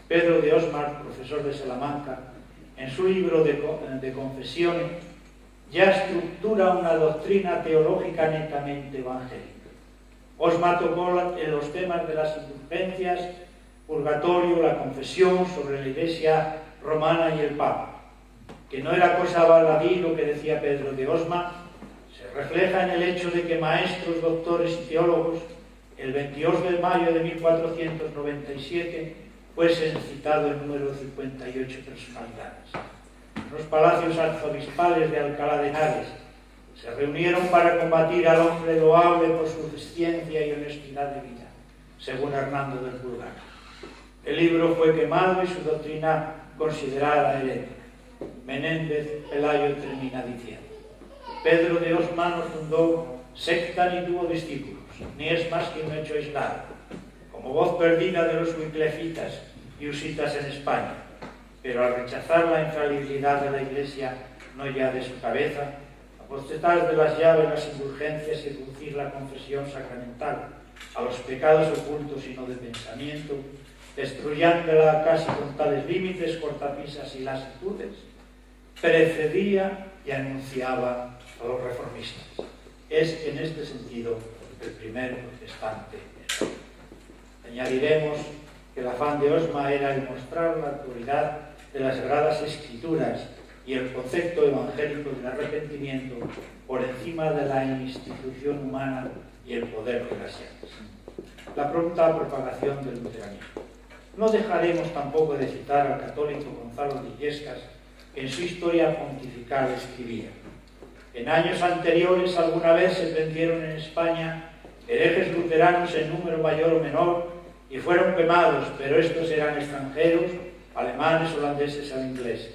Pedro de Osmar, profesor de Salamanca, en su libro de Confesiones, ya estructura una doctrina teológica netamente evangélica. Osmar tocó en los temas de las indulgencias, purgatorio, la confesión, sobre la Iglesia romana y el Papa. Que no era cosa baladí lo que decía Pedro de Osma, se refleja en el hecho de que maestros, doctores y teólogos, el 22 de mayo de 1497, fuesen citado el número de 58 personalidades. Los palacios arzobispales de Alcalá de Henares se reunieron para combatir al hombre loable por su ciencia y honestidad de vida, según Hernando del Pulgar. El libro fue quemado y su doctrina considerada herética. Menéndez Pelayo termina diciendo: Pedro de Osma no fundó secta ni tuvo discípulos, ni es más que un hecho aislado, como voz perdida de los wiclefitas y husitas en España, pero al rechazar la infalibilidad de la Iglesia, no ya de su cabeza, apostatar de las llaves, las indulgencias y reducir la confesión sacramental a los pecados ocultos y no de pensamiento, destruyéndola casi con tales límites, cortapisas y lasitudes, precedía y anunciaba a los reformistas. Es en este sentido el primer protestante. Añadiremos que el afán de Osma era el mostrar la autoridad de las Sagradas Escrituras y el concepto evangélico del arrepentimiento por encima de la institución humana y el poder de las llaves. La pronta propagación del luteranismo. No dejaremos tampoco de citar al católico Gonzalo de Illescas, que en su historia pontifical escribía: en años anteriores alguna vez se prendieron en España herejes luteranos en número mayor o menor y fueron quemados, pero estos eran extranjeros, alemanes, holandeses o ingleses.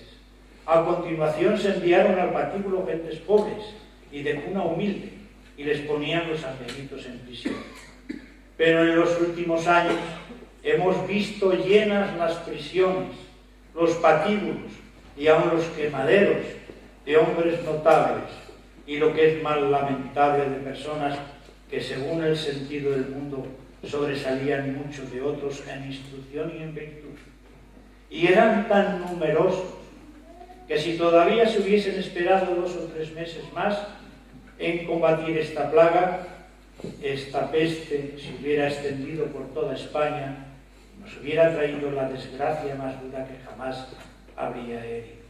A continuación se enviaron al patíbulo gentes pobres y de cuna humilde y les ponían los angelitos en prisión. Pero en los últimos años hemos visto llenas las prisiones, los patíbulos y aun los quemaderos de hombres notables, y lo que es más lamentable, de personas que según el sentido del mundo sobresalían mucho de otros en instrucción y en virtud. Y eran tan numerosos que si todavía se hubiesen esperado 2 o 3 meses más en combatir esta plaga, esta peste se hubiera extendido por toda España, nos hubiera traído la desgracia más dura que jamás habría herido.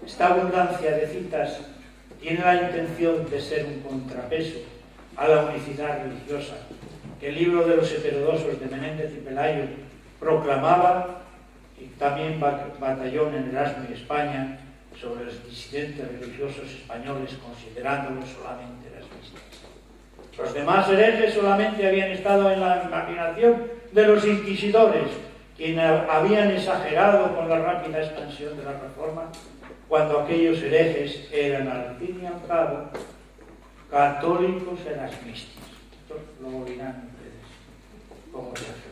Esta abundancia de citas tiene la intención de ser un contrapeso a la unicidad religiosa que el libro de los heterodoxos de Menéndez y Pelayo proclamaba, y también batallón en Erasmo y España sobre los disidentes religiosos españoles, considerándolos solamente erasmistas. Los demás herejes solamente habían estado en la imaginación de los inquisidores, quienes habían exagerado con la rápida expansión de la Reforma, cuando aquellos herejes eran al fin y al cabo católicos erasmistas. Esto lo oirán ustedes como consecuencia.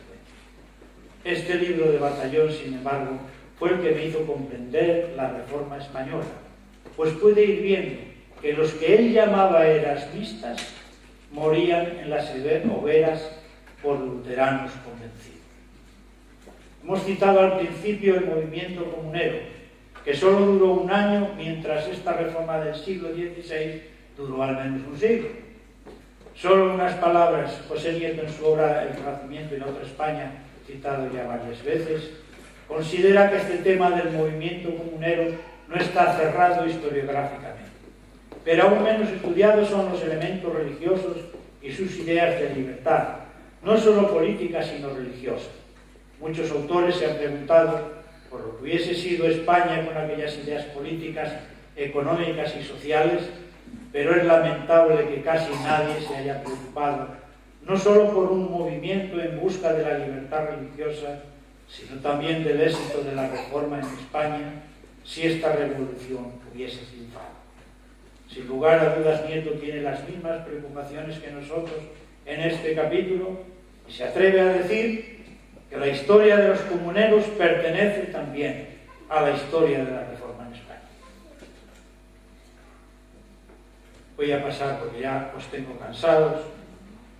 Este libro de Batallón, sin embargo, fue el que me hizo comprender la Reforma española, pues puede ir viendo que los que él llamaba erasmistas morían en las hogueras por luteranos convencidos. Hemos citado al principio el movimiento comunero, que solo duró un año, mientras esta reforma del siglo XVI duró al menos un siglo. Solo unas palabras, José Nieto en su obra El Renacimiento y la otra España, citado ya varias veces, considera que este tema del movimiento comunero no está cerrado historiográficamente, pero aún menos estudiados son los elementos religiosos y sus ideas de libertad, no solo políticas sino religiosas. Muchos autores se han preguntado por lo que hubiese sido España con aquellas ideas políticas, económicas y sociales, pero es lamentable que casi nadie se haya preocupado no solo por un movimiento en busca de la libertad religiosa, sino también del éxito de la reforma en España si esta revolución hubiese triunfado. Sin lugar a dudas, Nieto tiene las mismas preocupaciones que nosotros en este capítulo y se atreve a decir que la historia de los comuneros pertenece también a la historia de la reforma en España. Voy a pasar porque ya os tengo cansados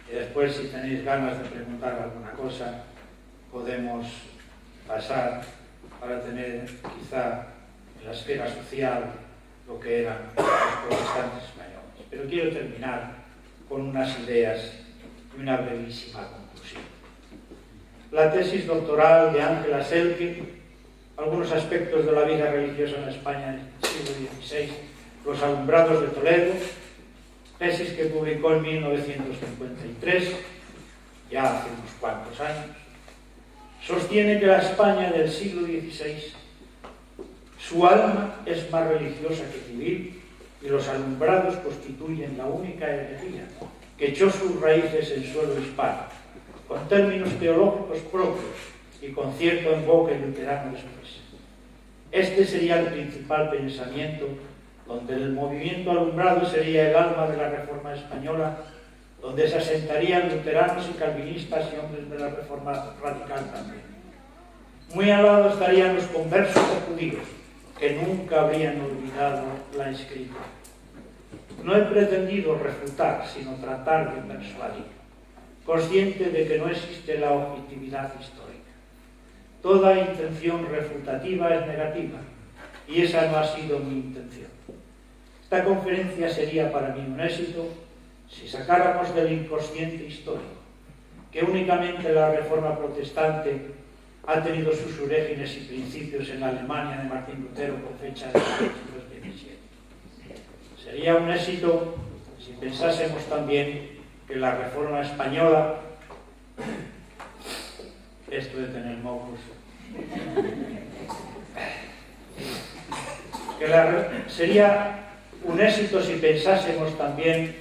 y después, si tenéis ganas de preguntar alguna cosa, podemos pasar para tener quizá en la esfera social lo que eran los protestantes españoles. Pero quiero terminar con unas ideas y una brevísima conclusión. La tesis doctoral de Ángela Selke, algunos aspectos de la vida religiosa en España en el siglo XVI, Los alumbrados de Toledo, tesis que publicó en 1953, ya hace unos cuantos años, sostiene que la España del siglo XVI, su alma es más religiosa que civil y los alumbrados constituyen la única herejía que echó sus raíces en suelo hispano, con términos teológicos propios y con cierto enfoque luterano después. Este sería el principal pensamiento donde el movimiento alumbrado sería el alma de la Reforma española, donde se asentarían luteranos y calvinistas y hombres de la Reforma radical también. Muy al lado estarían los conversos judíos, que nunca habrían olvidado la Escritura. No he pretendido refutar, sino tratar de persuadir, consciente de que no existe la objetividad histórica. Toda intención refutativa es negativa, y esa no ha sido mi intención. Esta conferencia sería para mí un éxito si sacáramos del inconsciente histórico que únicamente la Reforma protestante ha tenido sus orígenes y principios en la Alemania de Martín Lutero con fecha de 1917. Sería un éxito si pensásemos también que la Reforma española, esto de tener mocos, sería un éxito si pensásemos también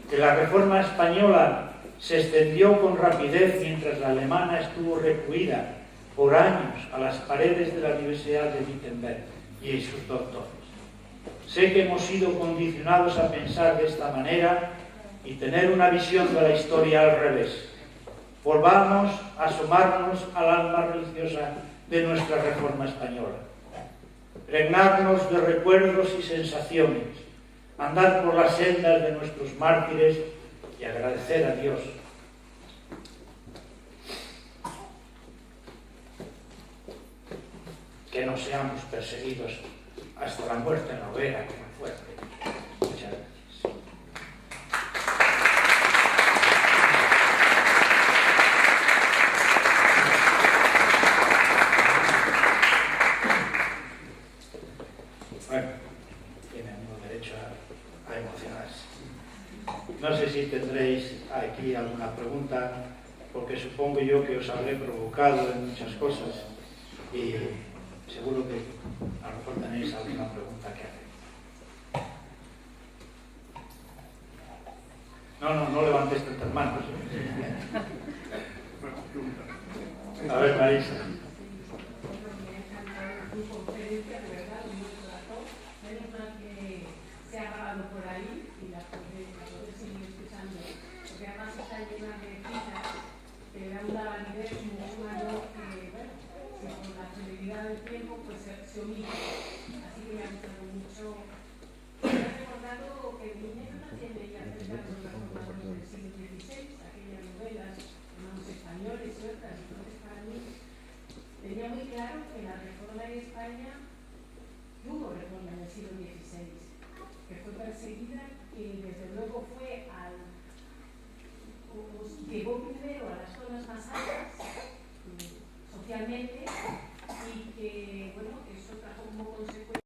que la Reforma española se extendió con rapidez mientras la alemana estuvo recluida por años a las paredes de la Universidad de Wittenberg y sus doctores. Sé que hemos sido condicionados a pensar de esta manera y tener una visión de la historia al revés. Volvamos a asomarnos al alma religiosa de nuestra Reforma española. Pregnarnos de recuerdos y sensaciones, andar por las sendas de nuestros mártires y agradecer a Dios. Que no seamos perseguidos hasta la muerte en la hoguera, como fue. Muchas gracias. Bueno, tienen derecho a emocionarse. No sé si tendréis aquí alguna pregunta, porque supongo yo que os habré provocado en muchas cosas y seguro que a lo mejor tenéis alguna pregunta que hacer. No levantéis tantas manos. A ver, Marisa. Se ha grabado por ahí y la puede seguir escuchando, porque además está llena de citas que le dan una validez mucho mayor que, bueno, que con la celeridad del tiempo pues se omite. Así que me ha gustado mucho. Me ha recordado que Viñedo también leía acerca de los reformadores del siglo XVI, aquellas novelas, hermanos españoles y otras. Entonces, para mí, tenía muy claro que la reforma en España en el siglo XVI, que fue perseguida, que desde luego fue llegó primero a las zonas más altas socialmente, y que, bueno, eso trajo como consecuencia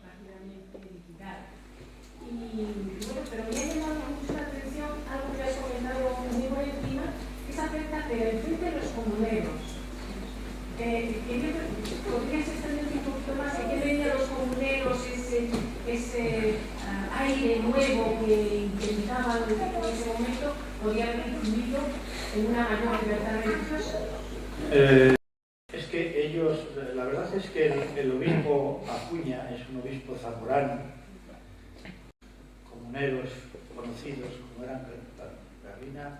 rápidamente liquidar. Y bueno, pero me ha llamado mucho la atención algo que has comentado conmigo encima, que es acerca del enfrente de los comuneros. ¿Podrías extender un poquito más? ¿A qué venían los comuneros, ese aire nuevo que intentaban en ese momento? ¿Podría haber influido en una mayor libertad religiosa? Es que ellos, la verdad es que el obispo Acuña es un obispo zamorano, comuneros conocidos como eran Gravina,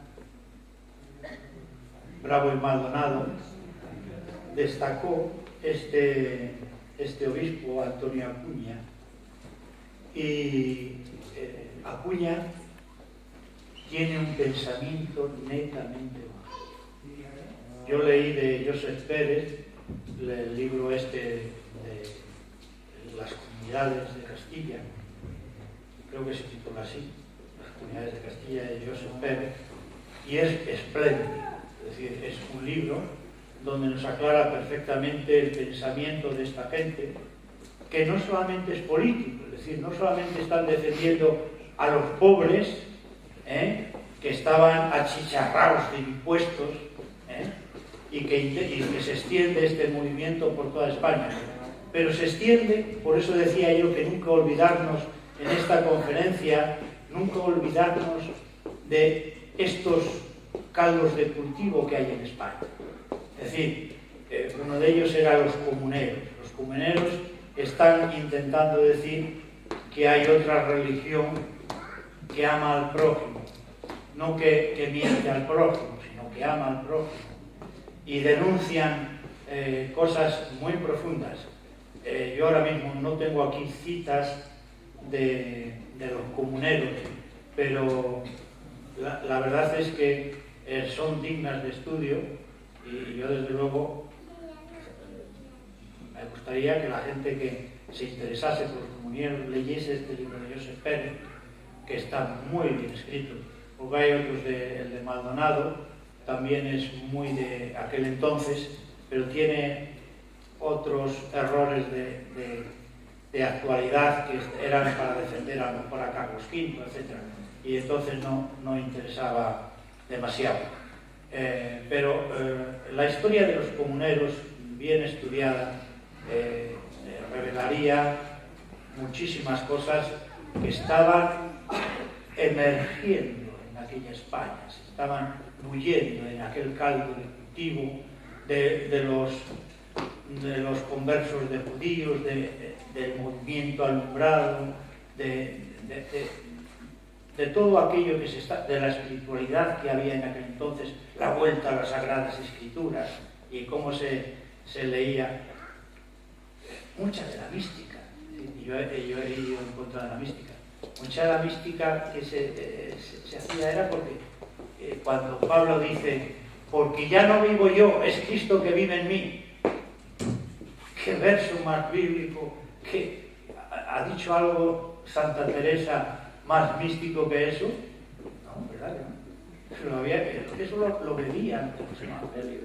Bravo y Maldonado. Destacó este obispo Antonio Acuña, y Acuña tiene un pensamiento netamente humano. Yo leí de Joseph Pérez el libro de las comunidades de Castilla, creo que se titula así, las comunidades de Castilla, de Joseph Pérez, y es espléndido. Es decir, es un libro donde nos aclara perfectamente el pensamiento de esta gente, que no solamente es político, es decir, no solamente están defendiendo a los pobres, que estaban achicharrados de impuestos, y que se extiende este movimiento por toda España, pero se extiende, por eso decía yo que nunca olvidarnos en esta conferencia, nunca olvidarnos de estos caldos de cultivo que hay en España. Es decir, uno de ellos era los comuneros. Los comuneros están intentando decir que hay otra religión que ama al prójimo, no que miente al prójimo, sino que ama al prójimo, y denuncian cosas muy profundas. Yo ahora mismo no tengo aquí citas de los comuneros, pero la verdad es que son dignas de estudio, y yo desde luego me gustaría que la gente que se interesase por los comuneros leyese este libro de Joseph Pérez, que está muy bien escrito, porque hay otros, el de Maldonado también es muy de aquel entonces, pero tiene otros errores de actualidad que eran para defender a lo mejor a Carlos V, etc. Y entonces no interesaba demasiado. Pero la historia de los comuneros, bien estudiada, revelaría muchísimas cosas que estaban emergiendo en aquella España, se estaban bullendo en aquel caldo de cultivo de los conversos de judíos, del movimiento alumbrado, de todo aquello que de la espiritualidad que había en aquel entonces, la vuelta a las Sagradas Escrituras y cómo se leía. Mucha de la mística, yo he ido en contra de la mística, mucha de la mística que se hacía era porque cuando Pablo dice, porque ya no vivo yo, es Cristo que vive en mí. Qué verso más bíblico, que ha dicho algo Santa Teresa más místico que eso. No, ¿verdad que no? Eso lo bebían los evangelios.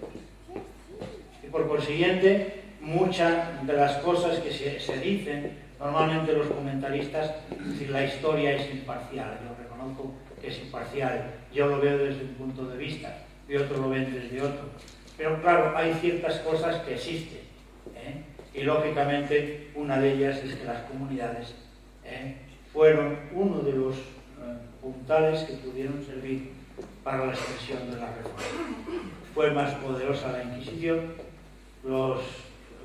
Y por consiguiente, muchas de las cosas que se dicen, normalmente los comentaristas, es decir, la historia es imparcial, yo reconozco que es imparcial, yo lo veo desde un punto de vista, y otros lo ven desde otro. Pero claro, hay ciertas cosas que existen, y lógicamente una de ellas es que las comunidades fueron uno de los puntales que pudieron servir para la expresión de la reforma. Fue más poderosa la Inquisición, los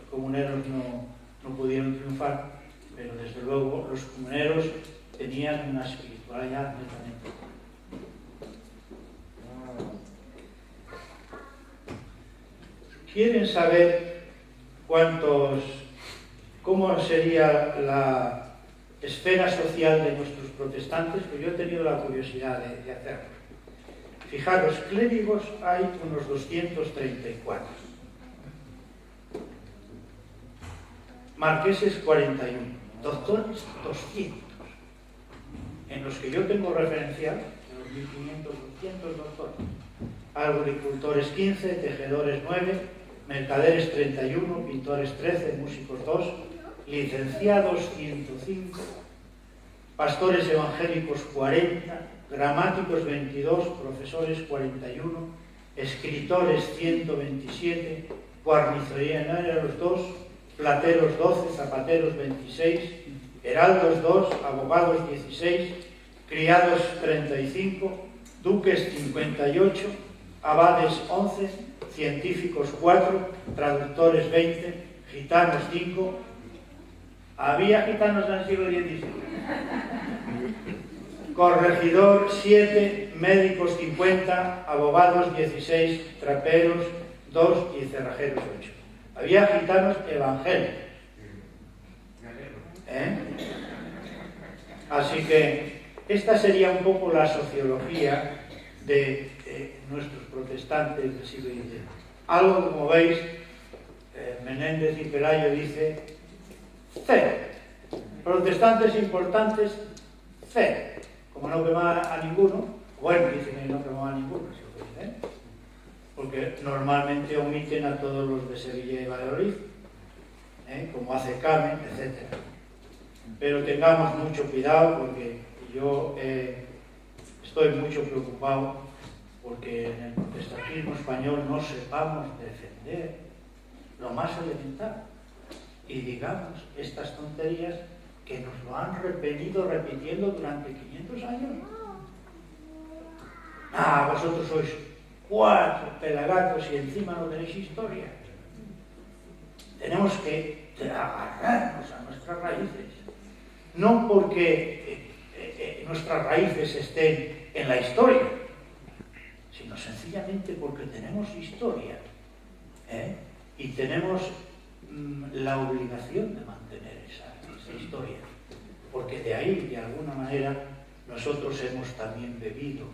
comuneros no pudieron triunfar, pero desde luego los comuneros tenían una espiritualidad netamente. ¿Quieren saber cómo sería la esfera social de nuestros protestantes? Pues yo he tenido la curiosidad de hacerlo. Fijaros, clérigos hay unos 234. marqueses 41, doctores 200, en los que yo tengo referencial, de los 1500, 200 doctores, agricultores 15, tejedores 9, mercaderes 31, pintores 13, músicos 2, licenciados 105, pastores evangélicos 40, gramáticos 22, profesores 41, escritores 127, guarnicioneros 2, plateros 12, zapateros 26, heraldos 2, abogados 16, criados 35, duques 58, abades 11, científicos 4, traductores 20, gitanos 5. Había gitanos en el siglo XVI. Corregidor 7, médicos 50, abogados 16, traperos 2 y cerrajeros 8. Había gitanos evangélicos. Así que esta sería un poco la sociología de nuestros protestantes del siglo XIX. Algo, como veis, Menéndez y Pelayo dice 0. Protestantes importantes, 0. Como no quema a ninguno, bueno, dicen que no quema a ninguno, porque normalmente omiten a todos los de Sevilla y Valladolid, como hace Carmen, etc. Pero tengamos mucho cuidado, porque yo estoy mucho preocupado porque en el protestantismo español no sepamos defender lo más elemental y digamos estas tonterías que nos lo han venido repitiendo durante 500 años. Vosotros sois 4 pelagatos y encima no tenéis historia. Tenemos que agarrarnos a nuestras raíces, no porque nuestras raíces estén en la historia, sino sencillamente porque tenemos historia, y tenemos la obligación de mantener esa historia, porque de ahí, de alguna manera, nosotros hemos también bebido.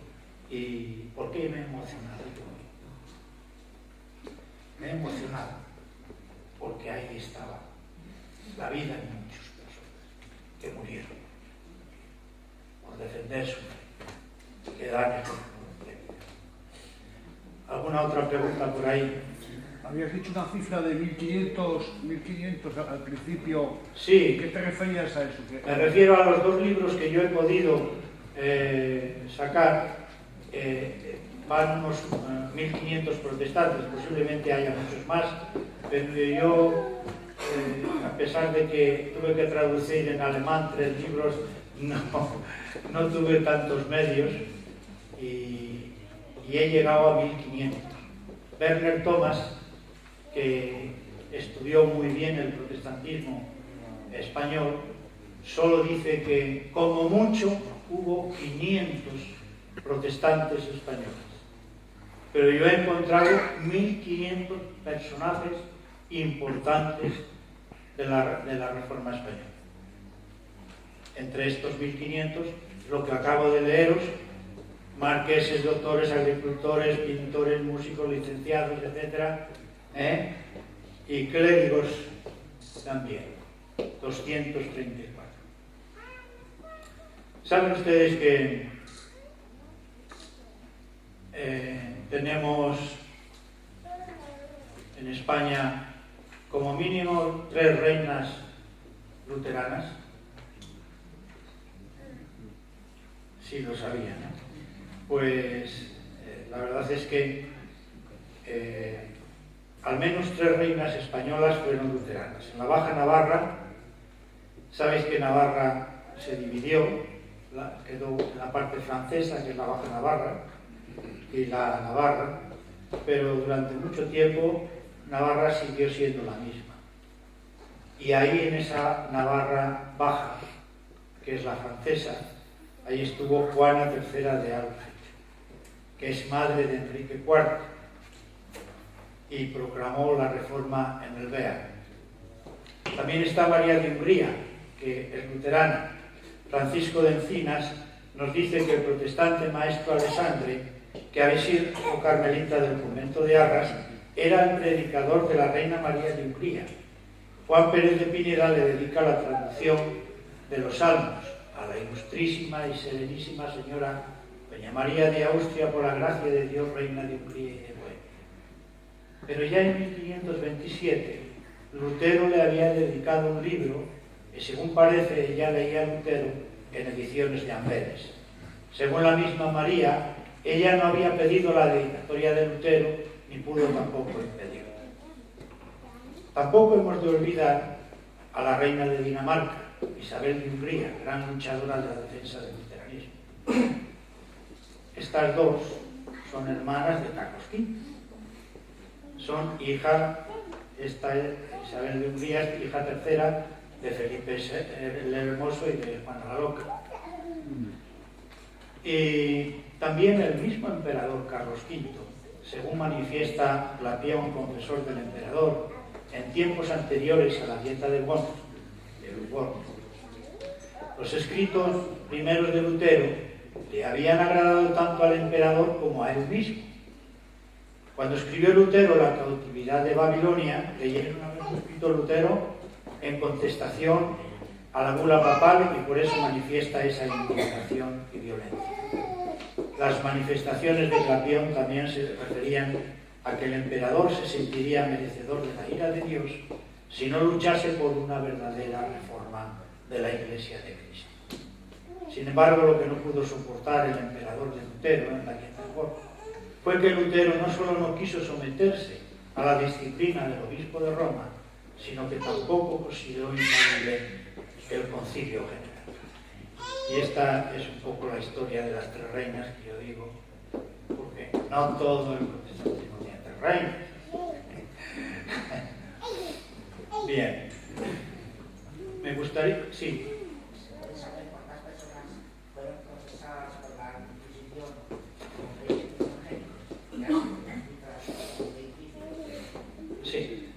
¿Y por qué me he emocionado yo hoy? Me he emocionado porque ahí estaba la vida de muchas personas que murieron por defender su fe, que dan ejemplo de vida. ¿Alguna otra pregunta por ahí? Habías dicho una cifra de 1500 al principio. Sí. ¿Qué te referías a eso? Me refiero a los 2 libros que yo he podido sacar. Van unos 1500 protestantes, posiblemente haya muchos más, pero yo, a pesar de que tuve que traducir en alemán 3 libros, no tuve tantos medios y he llegado a 1500. Werner Thomas, que estudió muy bien el protestantismo español, solo dice que como mucho hubo 500 protestantes españoles, pero yo he encontrado 1500 personajes importantes de la Reforma española. Entre estos 1500, lo que acabo de leeros: marqueses, doctores, agricultores, pintores, músicos, licenciados, etc., y clérigos también, 234. ¿Saben ustedes que tenemos en España como mínimo 3 reinas luteranas? Sí, lo sabían, ¿no? Pues la verdad es que al menos 3 reinas españolas fueron luteranas. En la Baja Navarra, sabéis que Navarra se dividió, quedó la parte francesa, que es la Baja Navarra, y la Navarra, pero durante mucho tiempo Navarra siguió siendo la misma. Y ahí, en esa Navarra Baja, que es la francesa, ahí estuvo Juana III de Albrecht, que es madre de Enrique IV, y proclamó la reforma en el Béarn. También está María de Hungría, que es luterana. Francisco de Encinas nos dice que el protestante maestro Alessandre, que había sido carmelita del convento de Arras, era el predicador de la reina María de Hungría, Juan Pérez de Pineda le dedica la traducción de los Salmos a la ilustrísima y serenísima señora doña María de Austria, por la gracia de Dios, reina de Hungría y de Bohemia. Pero ya en 1527, Lutero le había dedicado un libro que, según parece, ya leía Lutero en ediciones de Amberes. Según la misma María, ella no había pedido la dedicatoria de Lutero, ni pudo tampoco impedirlo. Tampoco hemos de olvidar a la reina de Dinamarca, Isabel de Hungría, gran luchadora de la defensa del luteranismo. Estas dos son hermanas de Carlos V. Son hija, esta Isabel de Hungría es hija tercera de Felipe el Hermoso y de Juana la Loca. Y también el mismo emperador Carlos V, según manifiesta Glapión, confesor del emperador, en tiempos anteriores a la dieta de Worms, los escritos primeros de Lutero le habían agradado tanto al emperador como a él mismo. Cuando escribió Lutero La cautividad de Babilonia, leyeron haber escrito Lutero en contestación a la bula papal, y por eso manifiesta esa indignación y violencia. Las manifestaciones de Glapión también se referían a que el emperador se sentiría merecedor de la ira de Dios si no luchase por una verdadera reforma de la Iglesia de Cristo. Sin embargo, lo que no pudo soportar el emperador de Lutero en la dieta de Worms fue que Lutero no solo no quiso someterse a la disciplina del obispo de Roma, sino que tampoco consideró infalible el concilio general. Y esta es un poco la historia de las tres reinas que yo digo, porque no todo el protestantismo tiene tres reinas. Bien. Me gustaría... Sí. ¿Saber cuántas personas fueron procesadas por la Inquisición? Sí.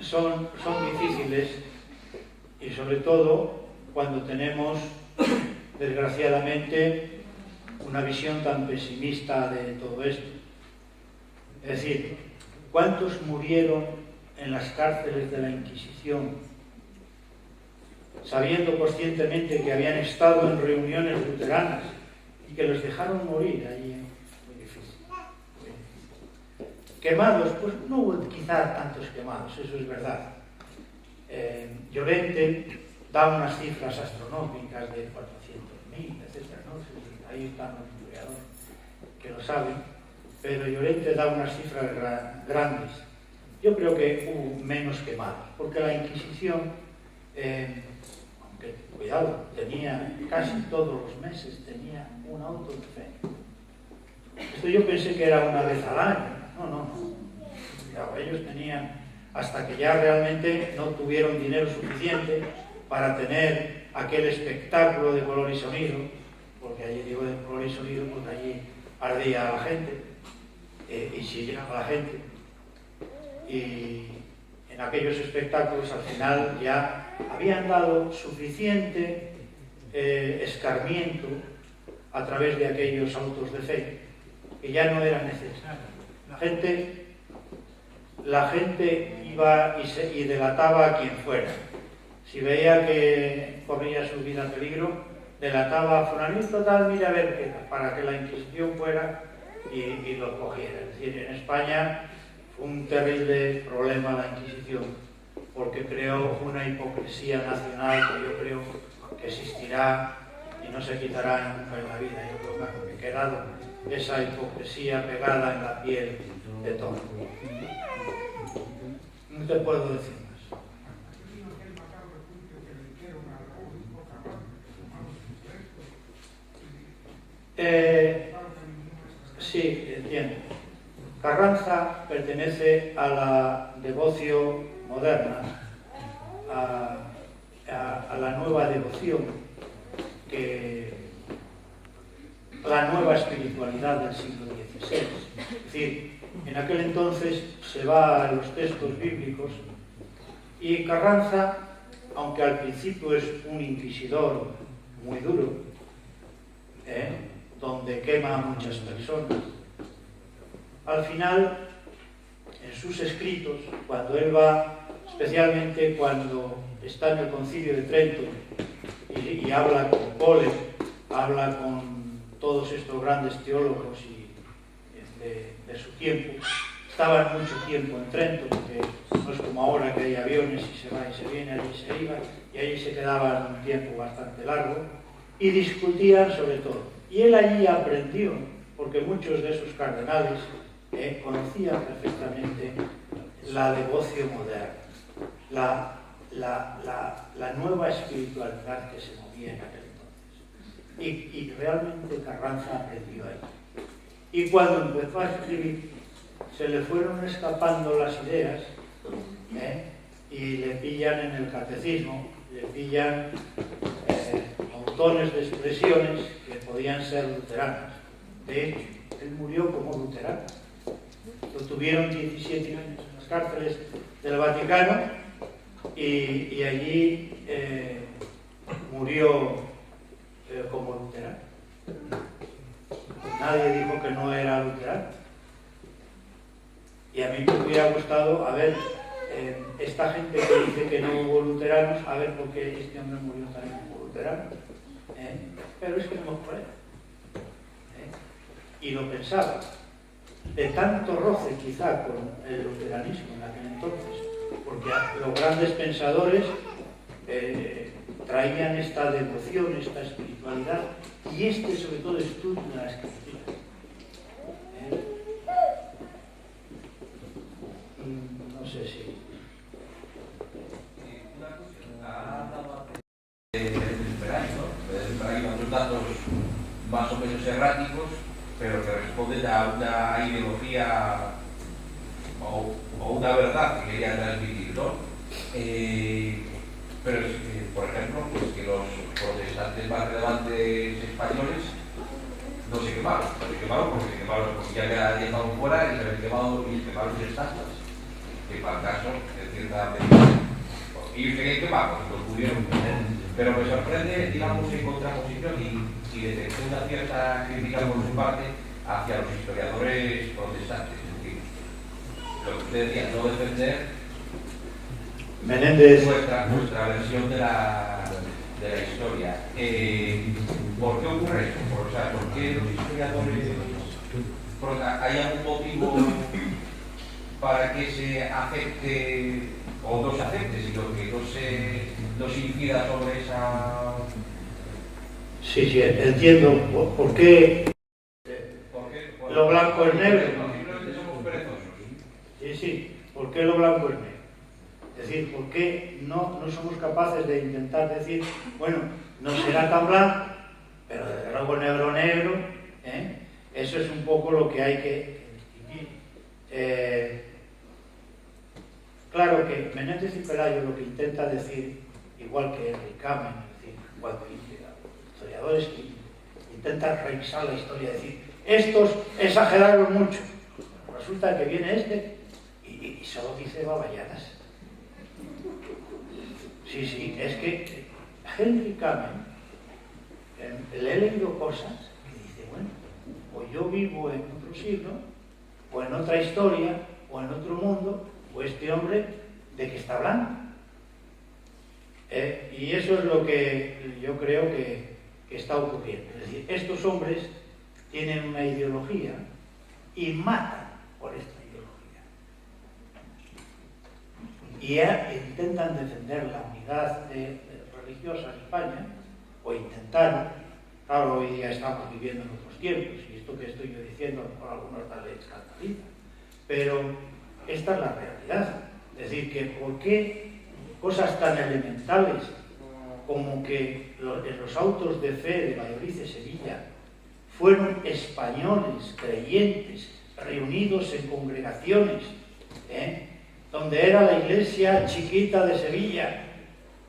Son difíciles, y sobre todo cuando tenemos, desgraciadamente, una visión tan pesimista de todo esto. Es decir, ¿cuántos murieron en las cárceles de la Inquisición, sabiendo conscientemente que habían estado en reuniones luteranas y que los dejaron morir allí? Muy difícil. ¿Quemados? Pues no hubo quizá tantos quemados, eso es verdad. Llorente da unas cifras astronómicas de 400.000, etc. ¿no? Ahí están los historiadores que lo saben, pero Llorente da unas cifras grandes. Yo creo que hubo menos quemados, porque la Inquisición, aunque, cuidado, tenía casi todos los meses, tenía un auto de fe. Esto yo pensé que era una vez al año. No. Cuidado, ellos tenían, hasta que ya realmente no tuvieron dinero suficiente para tener aquel espectáculo de color y sonido, porque allí digo de color y sonido, porque allí ardía la gente, y si llegaba la gente. Y en aquellos espectáculos al final ya habían dado suficiente escarmiento a través de aquellos autos de fe que ya no era necesario. La gente iba y delataba a quien fuera. Si veía que corría su vida en peligro, delataba a fulanito tal, mira a ver qué, para que la Inquisición fuera y lo cogiera. Es decir, en España fue un terrible problema la Inquisición, porque creó una hipocresía nacional que yo creo que existirá y no se quitará nunca en la vida. Yo creo que ha quedado esa hipocresía pegada en la piel de todos. No te puedo decir más. Sí, entiendo. Carranza pertenece a la devoción moderna, a la nueva devoción, la nueva espiritualidad del siglo XVI. Es decir, en aquel entonces se va a los textos bíblicos y Carranza, aunque al principio es un inquisidor muy duro, donde quema a muchas personas, al final, en sus escritos, cuando él va especialmente cuando está en el Concilio de Trento y habla con Pole, habla con todos estos grandes teólogos de su tiempo. Estaban mucho tiempo en Trento, porque no es como ahora que hay aviones y se va y se viene, allí se iba, y allí se quedaban un tiempo bastante largo, y discutían sobre todo. Y él allí aprendió, porque muchos de esos cardenales conocían perfectamente la devoción moderna, la nueva espiritualidad que se movía en aquel entonces. Y realmente Carranza aprendió ahí. Y cuando empezó a escribir, se le fueron escapando las ideas, y le pillan en el catecismo, le pillan montones de expresiones que podían ser luteranas. De hecho, él murió como luterano. Lo tuvieron 17 años en las cárceles del Vaticano y allí murió como luterano. Nadie dijo que no era luterano. Y a mí me hubiera gustado, a ver, esta gente que dice que no hubo luteranos, a ver por qué este hombre murió también como luterano. Pero es que no fue. Y lo pensaba. De tanto roce quizá con el luteranismo en aquel entonces, porque los grandes pensadores traían esta devoción, esta espiritualidad y sobre todo estudio de la escritura. No sé si... Una cuestión, ha hablado del Ferrari, otros datos más o menos erráticos, pero que responden a una ideología o una verdad que quería transmitir, ¿no? Pero por ejemplo, pues que los protestantes más relevantes españoles no se quemaron porque ya había llegado fuera y se habían quemado y quemaron sus estatuas, que para el caso, en cierta medida, y se quemaron, los pudieron tener. Pero me sorprende, digamos, en contraposición y detecté una cierta crítica por su parte hacia los historiadores protestantes. Es decir, lo que usted decía, no defender Menéndez. nuestra versión de la historia. ¿Por qué ocurre esto? ¿Por qué los historiadores? ¿Hay algún motivo para que se acepte o no se acepte, sino que no se incida sobre esa... Sí, entiendo. ¿Por qué lo blanco es negro? Simplemente somos perezosos. Sí. ¿Por qué lo blanco es negro? Es decir, ¿por qué no somos capaces de intentar decir, bueno, no será tan blanco, pero desde luego negro, Eso es un poco lo que hay que distinguir. Claro que Menéndez y Pelayo lo que intenta decir, igual que Ricamen, es decir, cuando historiadores que intentan revisar la historia, decir, estos exageraron mucho. Resulta que viene y solo dice baballadas. Sí, es que Henry Kamen le he leído cosas que dice, bueno, o yo vivo en otro siglo, o en otra historia, o en otro mundo, o este hombre de que está hablando. Y eso es lo que yo creo que está ocurriendo. Es decir, estos hombres tienen una ideología y matan por esta ideología. Y intentan defender la unidad religiosa en España, o intentaron. Claro, hoy día estamos viviendo en otros tiempos, y esto que estoy yo diciendo, por algunos tal vez escandaliza. Pero esta es la realidad. Es decir, que ¿por qué cosas tan elementales como que en los autos de fe de Valladolid y Sevilla fueron españoles creyentes reunidos en congregaciones, donde era la iglesia chiquita de Sevilla,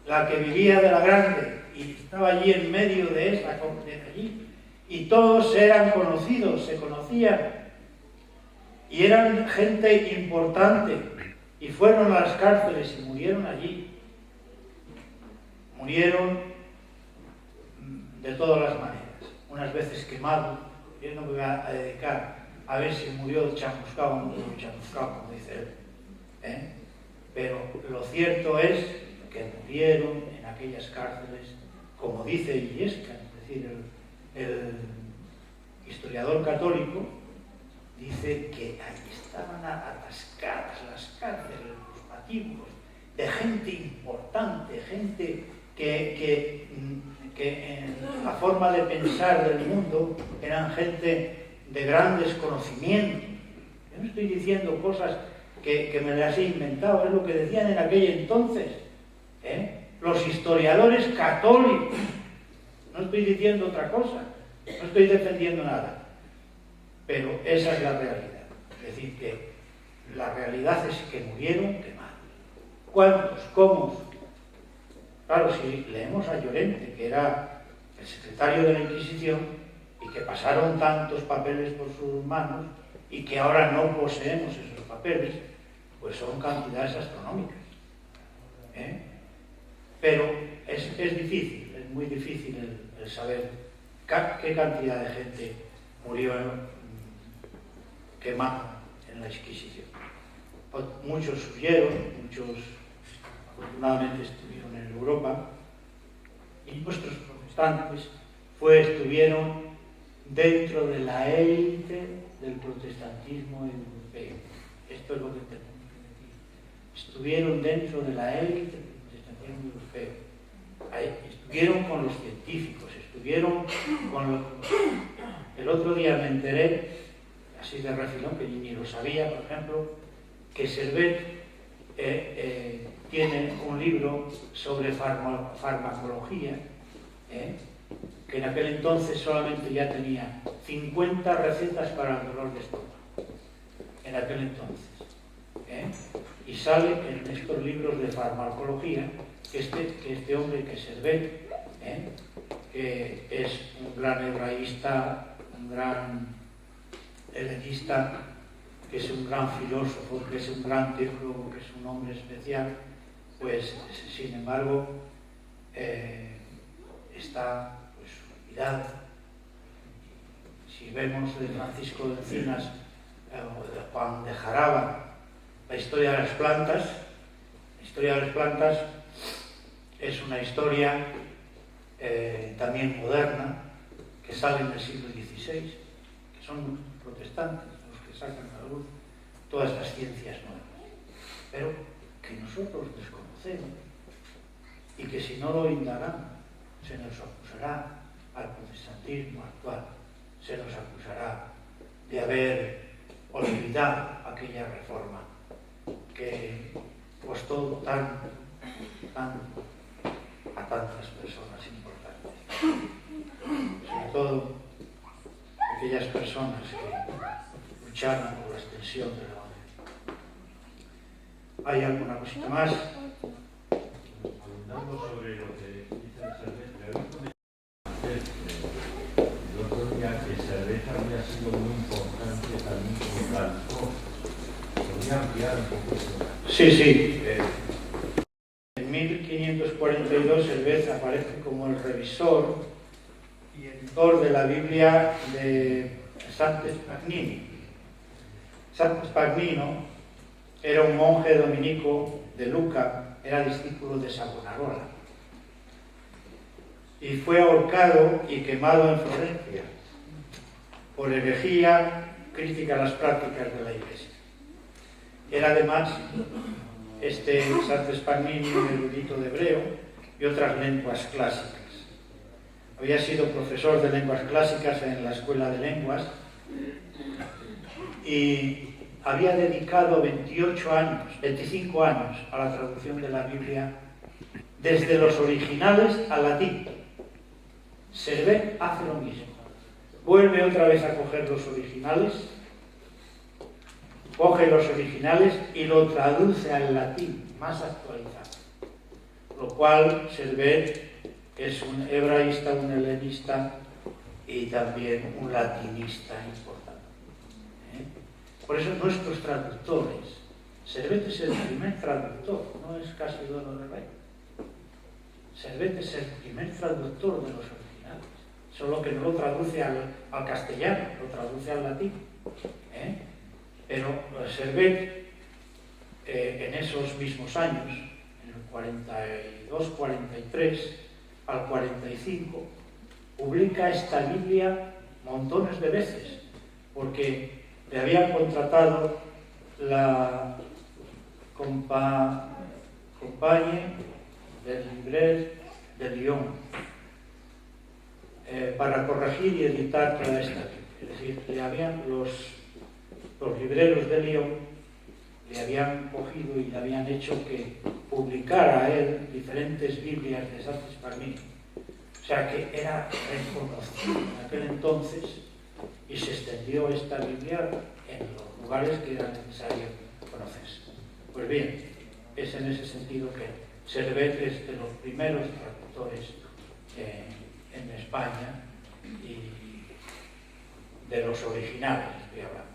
la que vivía de la grande, y estaba allí en medio de esa congregación allí, y todos eran conocidos, se conocían, y eran gente importante, y fueron a las cárceles y murieron allí. Murieron de todas las maneras, unas veces quemados. Yo no me voy a dedicar a ver si murió chamuscado o no murió chamuscado, como dice él. pero lo cierto es que murieron en aquellas cárceles, como dice Illescas, es decir, el historiador católico dice que ahí estaban atascadas las cárceles, los patíbulos, de gente importante, gente que en la forma de pensar del mundo eran gente de grandes conocimientos. Yo no estoy diciendo cosas que me las he inventado, es lo que decían en aquel entonces, los historiadores católicos. No estoy diciendo otra cosa, no estoy defendiendo nada, pero esa es la realidad. Es decir, que la realidad es que murieron quemados. ¿Cuántos? ¿Cómo? Claro, si leemos a Llorente, que era el secretario de la Inquisición, y que pasaron tantos papeles por sus manos, y que ahora no poseemos esos papeles, pues son cantidades astronómicas. Pero es difícil, es muy difícil el saber qué cantidad de gente murió quemada en la Inquisición. Pues muchos huyeron, muchos afortunadamente estuvieron en Europa, y nuestros protestantes estuvieron dentro de la élite del protestantismo europeo. Esto es lo que tenemos que decir. Estuvieron dentro de la élite del protestantismo europeo. Ahí, estuvieron con los científicos, estuvieron con los... El otro día me enteré, así de refilón, que ni lo sabía, por ejemplo, que Servet tiene un libro sobre farmacología, que en aquel entonces solamente ya tenía 50 recetas para el dolor de estómago, en aquel entonces. Y sale en estos libros de farmacología que este hombre, que Servet, que es un gran hebraísta, un gran helenista, que es un gran filósofo, que es un gran teólogo, que es un hombre especial, pues sin embargo está pues olvidado. Si vemos de Francisco de Encinas o de Juan de Jaraba la historia de las plantas, es una historia también moderna, que sale en el siglo XVI, que son protestantes los que sacan a la luz todas estas ciencias nuevas, pero que nosotros desconocemos, y que si no lo indagamos se nos acusará al protestantismo actual, se nos acusará de haber olvidado aquella reforma que costó tanto a tantas personas importantes, sobre todo aquellas personas que lucharon por la extensión de la Evangelio. ¿Hay alguna cosita más? Hablando sobre lo que dice Servet, le habéis comentado el otro día que Servet había sido muy importante también como traductor. ¿Podría ampliar un poco eso? Sí. En 1542 Servet aparece como el revisor y editor de la Biblia de Santo Spagnino. Santo Spagnino era un monje dominico de Lucca, era discípulo de Savonarola, y fue ahorcado y quemado en Florencia por herejía crítica a las prácticas de la Iglesia. Era además Santo Spagnino un erudito de hebreo y otras lenguas clásicas. Había sido profesor de lenguas clásicas en la Escuela de Lenguas y había dedicado 25 años a la traducción de la Biblia desde los originales al latín. Servet hace lo mismo. Vuelve otra vez a coger los originales, coge los originales y lo traduce al latín, más actualizado. Lo cual Servet es un hebraísta, un helenista y también un latinista importante. Por eso nuestros traductores, Servet es el primer traductor, no es Casilodoro de Rey. Servet es el primer traductor de los originales, solo que no lo traduce al castellano, lo traduce al latín. Pero Servet en esos mismos años, en el 42, 43 al 45, publica esta Biblia montones de veces, porque le habían contratado la Compañía del Libre de Lyon para corregir y editar toda esta Biblia. Es decir, los libreros de Lyon le habían cogido y le habían hecho que publicara a él diferentes Biblias de Saint-Exupéry. O sea que era reconocido en aquel entonces y se extendió esta Biblia en los lugares que era necesario conocerse. Pues bien, es en ese sentido que se le ve desde los primeros traductores en España y de los originales, estoy hablando.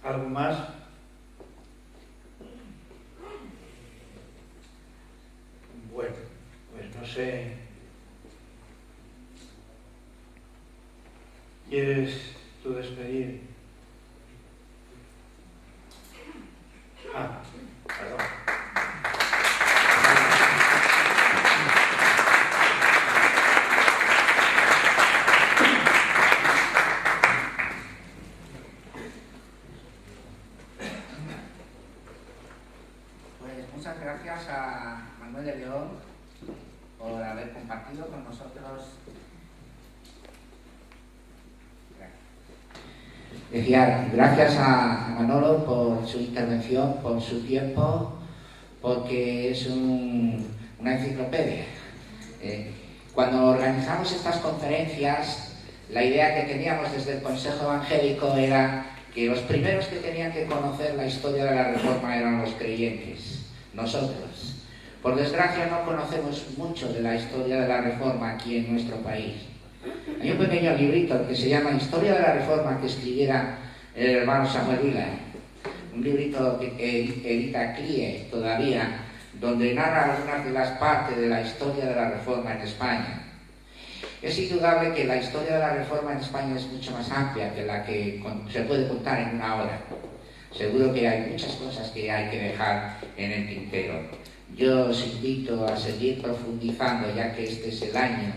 ¿Algo más? Bueno, pues no sé. ¿Quieres tú despedir? Perdón. Pues muchas gracias a Manuel de León por haber compartido con nosotros. Decía, gracias a Manolo por su intervención, por su tiempo, porque es una enciclopedia. Cuando organizamos estas conferencias, la idea que teníamos desde el Consejo Evangélico era que los primeros que tenían que conocer la historia de la Reforma eran los creyentes, nosotros. Por desgracia no conocemos mucho de la historia de la Reforma aquí en nuestro país. Hay un pequeño librito que se llama Historia de la Reforma que escribiera el hermano Samuel Vila, un librito que edita CLIE todavía, donde narra algunas de las partes de la historia de la Reforma en España. Es indudable que la historia de la Reforma en España es mucho más amplia que la que se puede contar en una hora. Seguro que hay muchas cosas que hay que dejar en el tintero. Yo os invito a seguir profundizando, ya que este es el año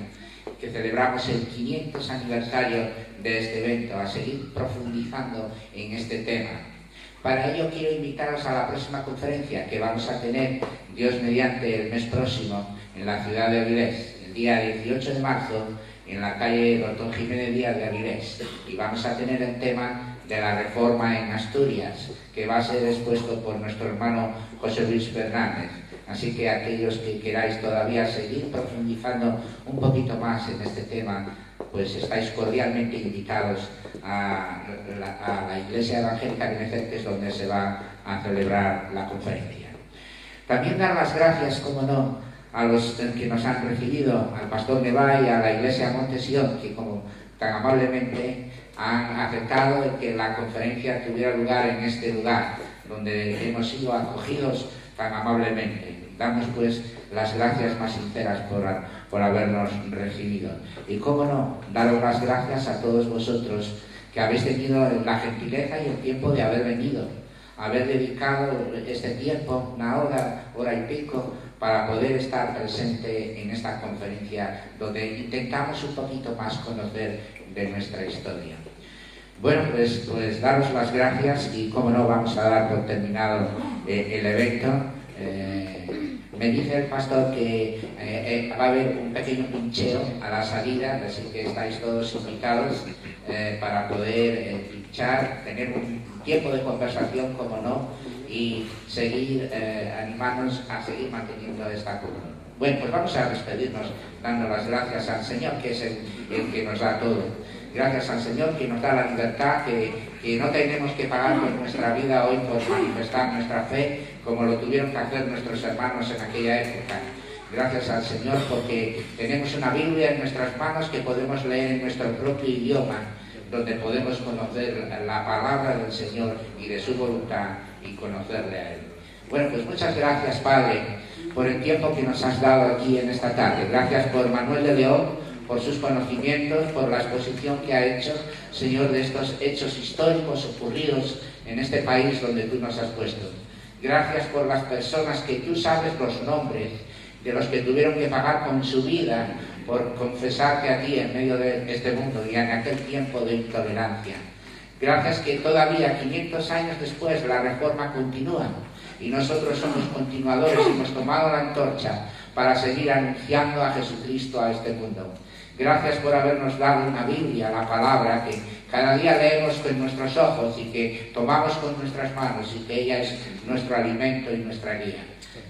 que celebramos el 500 aniversario de este evento, a seguir profundizando en este tema. Para ello quiero invitaros a la próxima conferencia que vamos a tener, Dios mediante, el mes próximo en la ciudad de Avilés, el día 18 de marzo, en la calle Doctor Jiménez Díaz de Avilés. Y vamos a tener el tema de la Reforma en Asturias, que va a ser expuesto por nuestro hermano José Luis Fernández. Así que aquellos que queráis todavía seguir profundizando un poquito más en este tema, pues estáis cordialmente invitados a la Iglesia Evangélica de Benecertes, donde se va a celebrar la conferencia. También dar las gracias, como no, a los que nos han recibido, al pastor Nevay y a la Iglesia Montesión, que como tan amablemente han aceptado que la conferencia tuviera lugar en este lugar, donde hemos sido acogidos tan amablemente. Damos pues las gracias más sinceras por habernos recibido. Y cómo no, daros las gracias a todos vosotros que habéis tenido la gentileza y el tiempo de haber venido, haber dedicado este tiempo, una hora y pico, para poder estar presente en esta conferencia, donde intentamos un poquito más conocer de nuestra historia. Bueno, pues daros las gracias y cómo no, vamos a dar por terminado el evento. Me dice el pastor que va a haber un pequeño pincheo a la salida, así que estáis todos invitados para poder pinchar, tener un tiempo de conversación, como no, y seguir animándonos a seguir manteniendo esta comunión. Bueno, pues vamos a despedirnos dando las gracias al Señor, que es el que nos da todo. Gracias al Señor que nos da la libertad, que no tenemos que pagar con nuestra vida hoy por manifestar nuestra fe, como lo tuvieron que hacer nuestros hermanos en aquella época. Gracias al Señor porque tenemos una Biblia en nuestras manos que podemos leer en nuestro propio idioma, donde podemos conocer la palabra del Señor y de su voluntad y conocerle a Él. Bueno, pues muchas gracias, Padre, por el tiempo que nos has dado aquí en esta tarde. Gracias por Manuel de León, por sus conocimientos, por la exposición que ha hecho, Señor, de estos hechos históricos ocurridos en este país donde tú nos has puesto. Gracias por las personas que tú sabes los nombres, de los que tuvieron que pagar con su vida por confesarte a ti en medio de este mundo y en aquel tiempo de intolerancia. Gracias que todavía 500 años después la Reforma continúa y nosotros somos continuadores y hemos tomado la antorcha para seguir anunciando a Jesucristo a este mundo. Gracias por habernos dado una Biblia, la palabra que cada día leemos con nuestros ojos y que tomamos con nuestras manos y que ella es nuestro alimento y nuestra guía.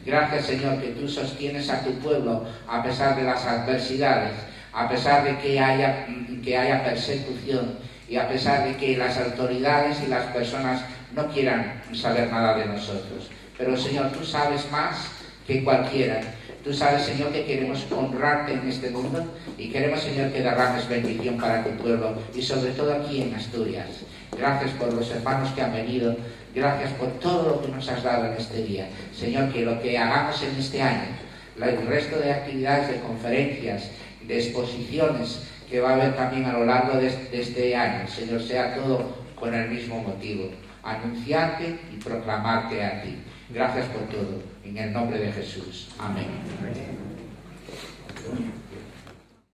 Gracias, Señor, que tú sostienes a tu pueblo a pesar de las adversidades, a pesar de que haya persecución y a pesar de que las autoridades y las personas no quieran saber nada de nosotros. Pero, Señor, tú sabes más que cualquiera. Tú sabes, Señor, que queremos honrarte en este mundo y queremos, Señor, que derrames bendición para tu pueblo y sobre todo aquí en Asturias. Gracias por los hermanos que han venido. Gracias por todo lo que nos has dado en este día. Señor, que lo que hagamos en este año, el resto de actividades, de conferencias, de exposiciones que va a haber también a lo largo de este año, Señor, sea todo con el mismo motivo, anunciarte y proclamarte a ti. Gracias por todo. En el nombre de Jesús. Amén.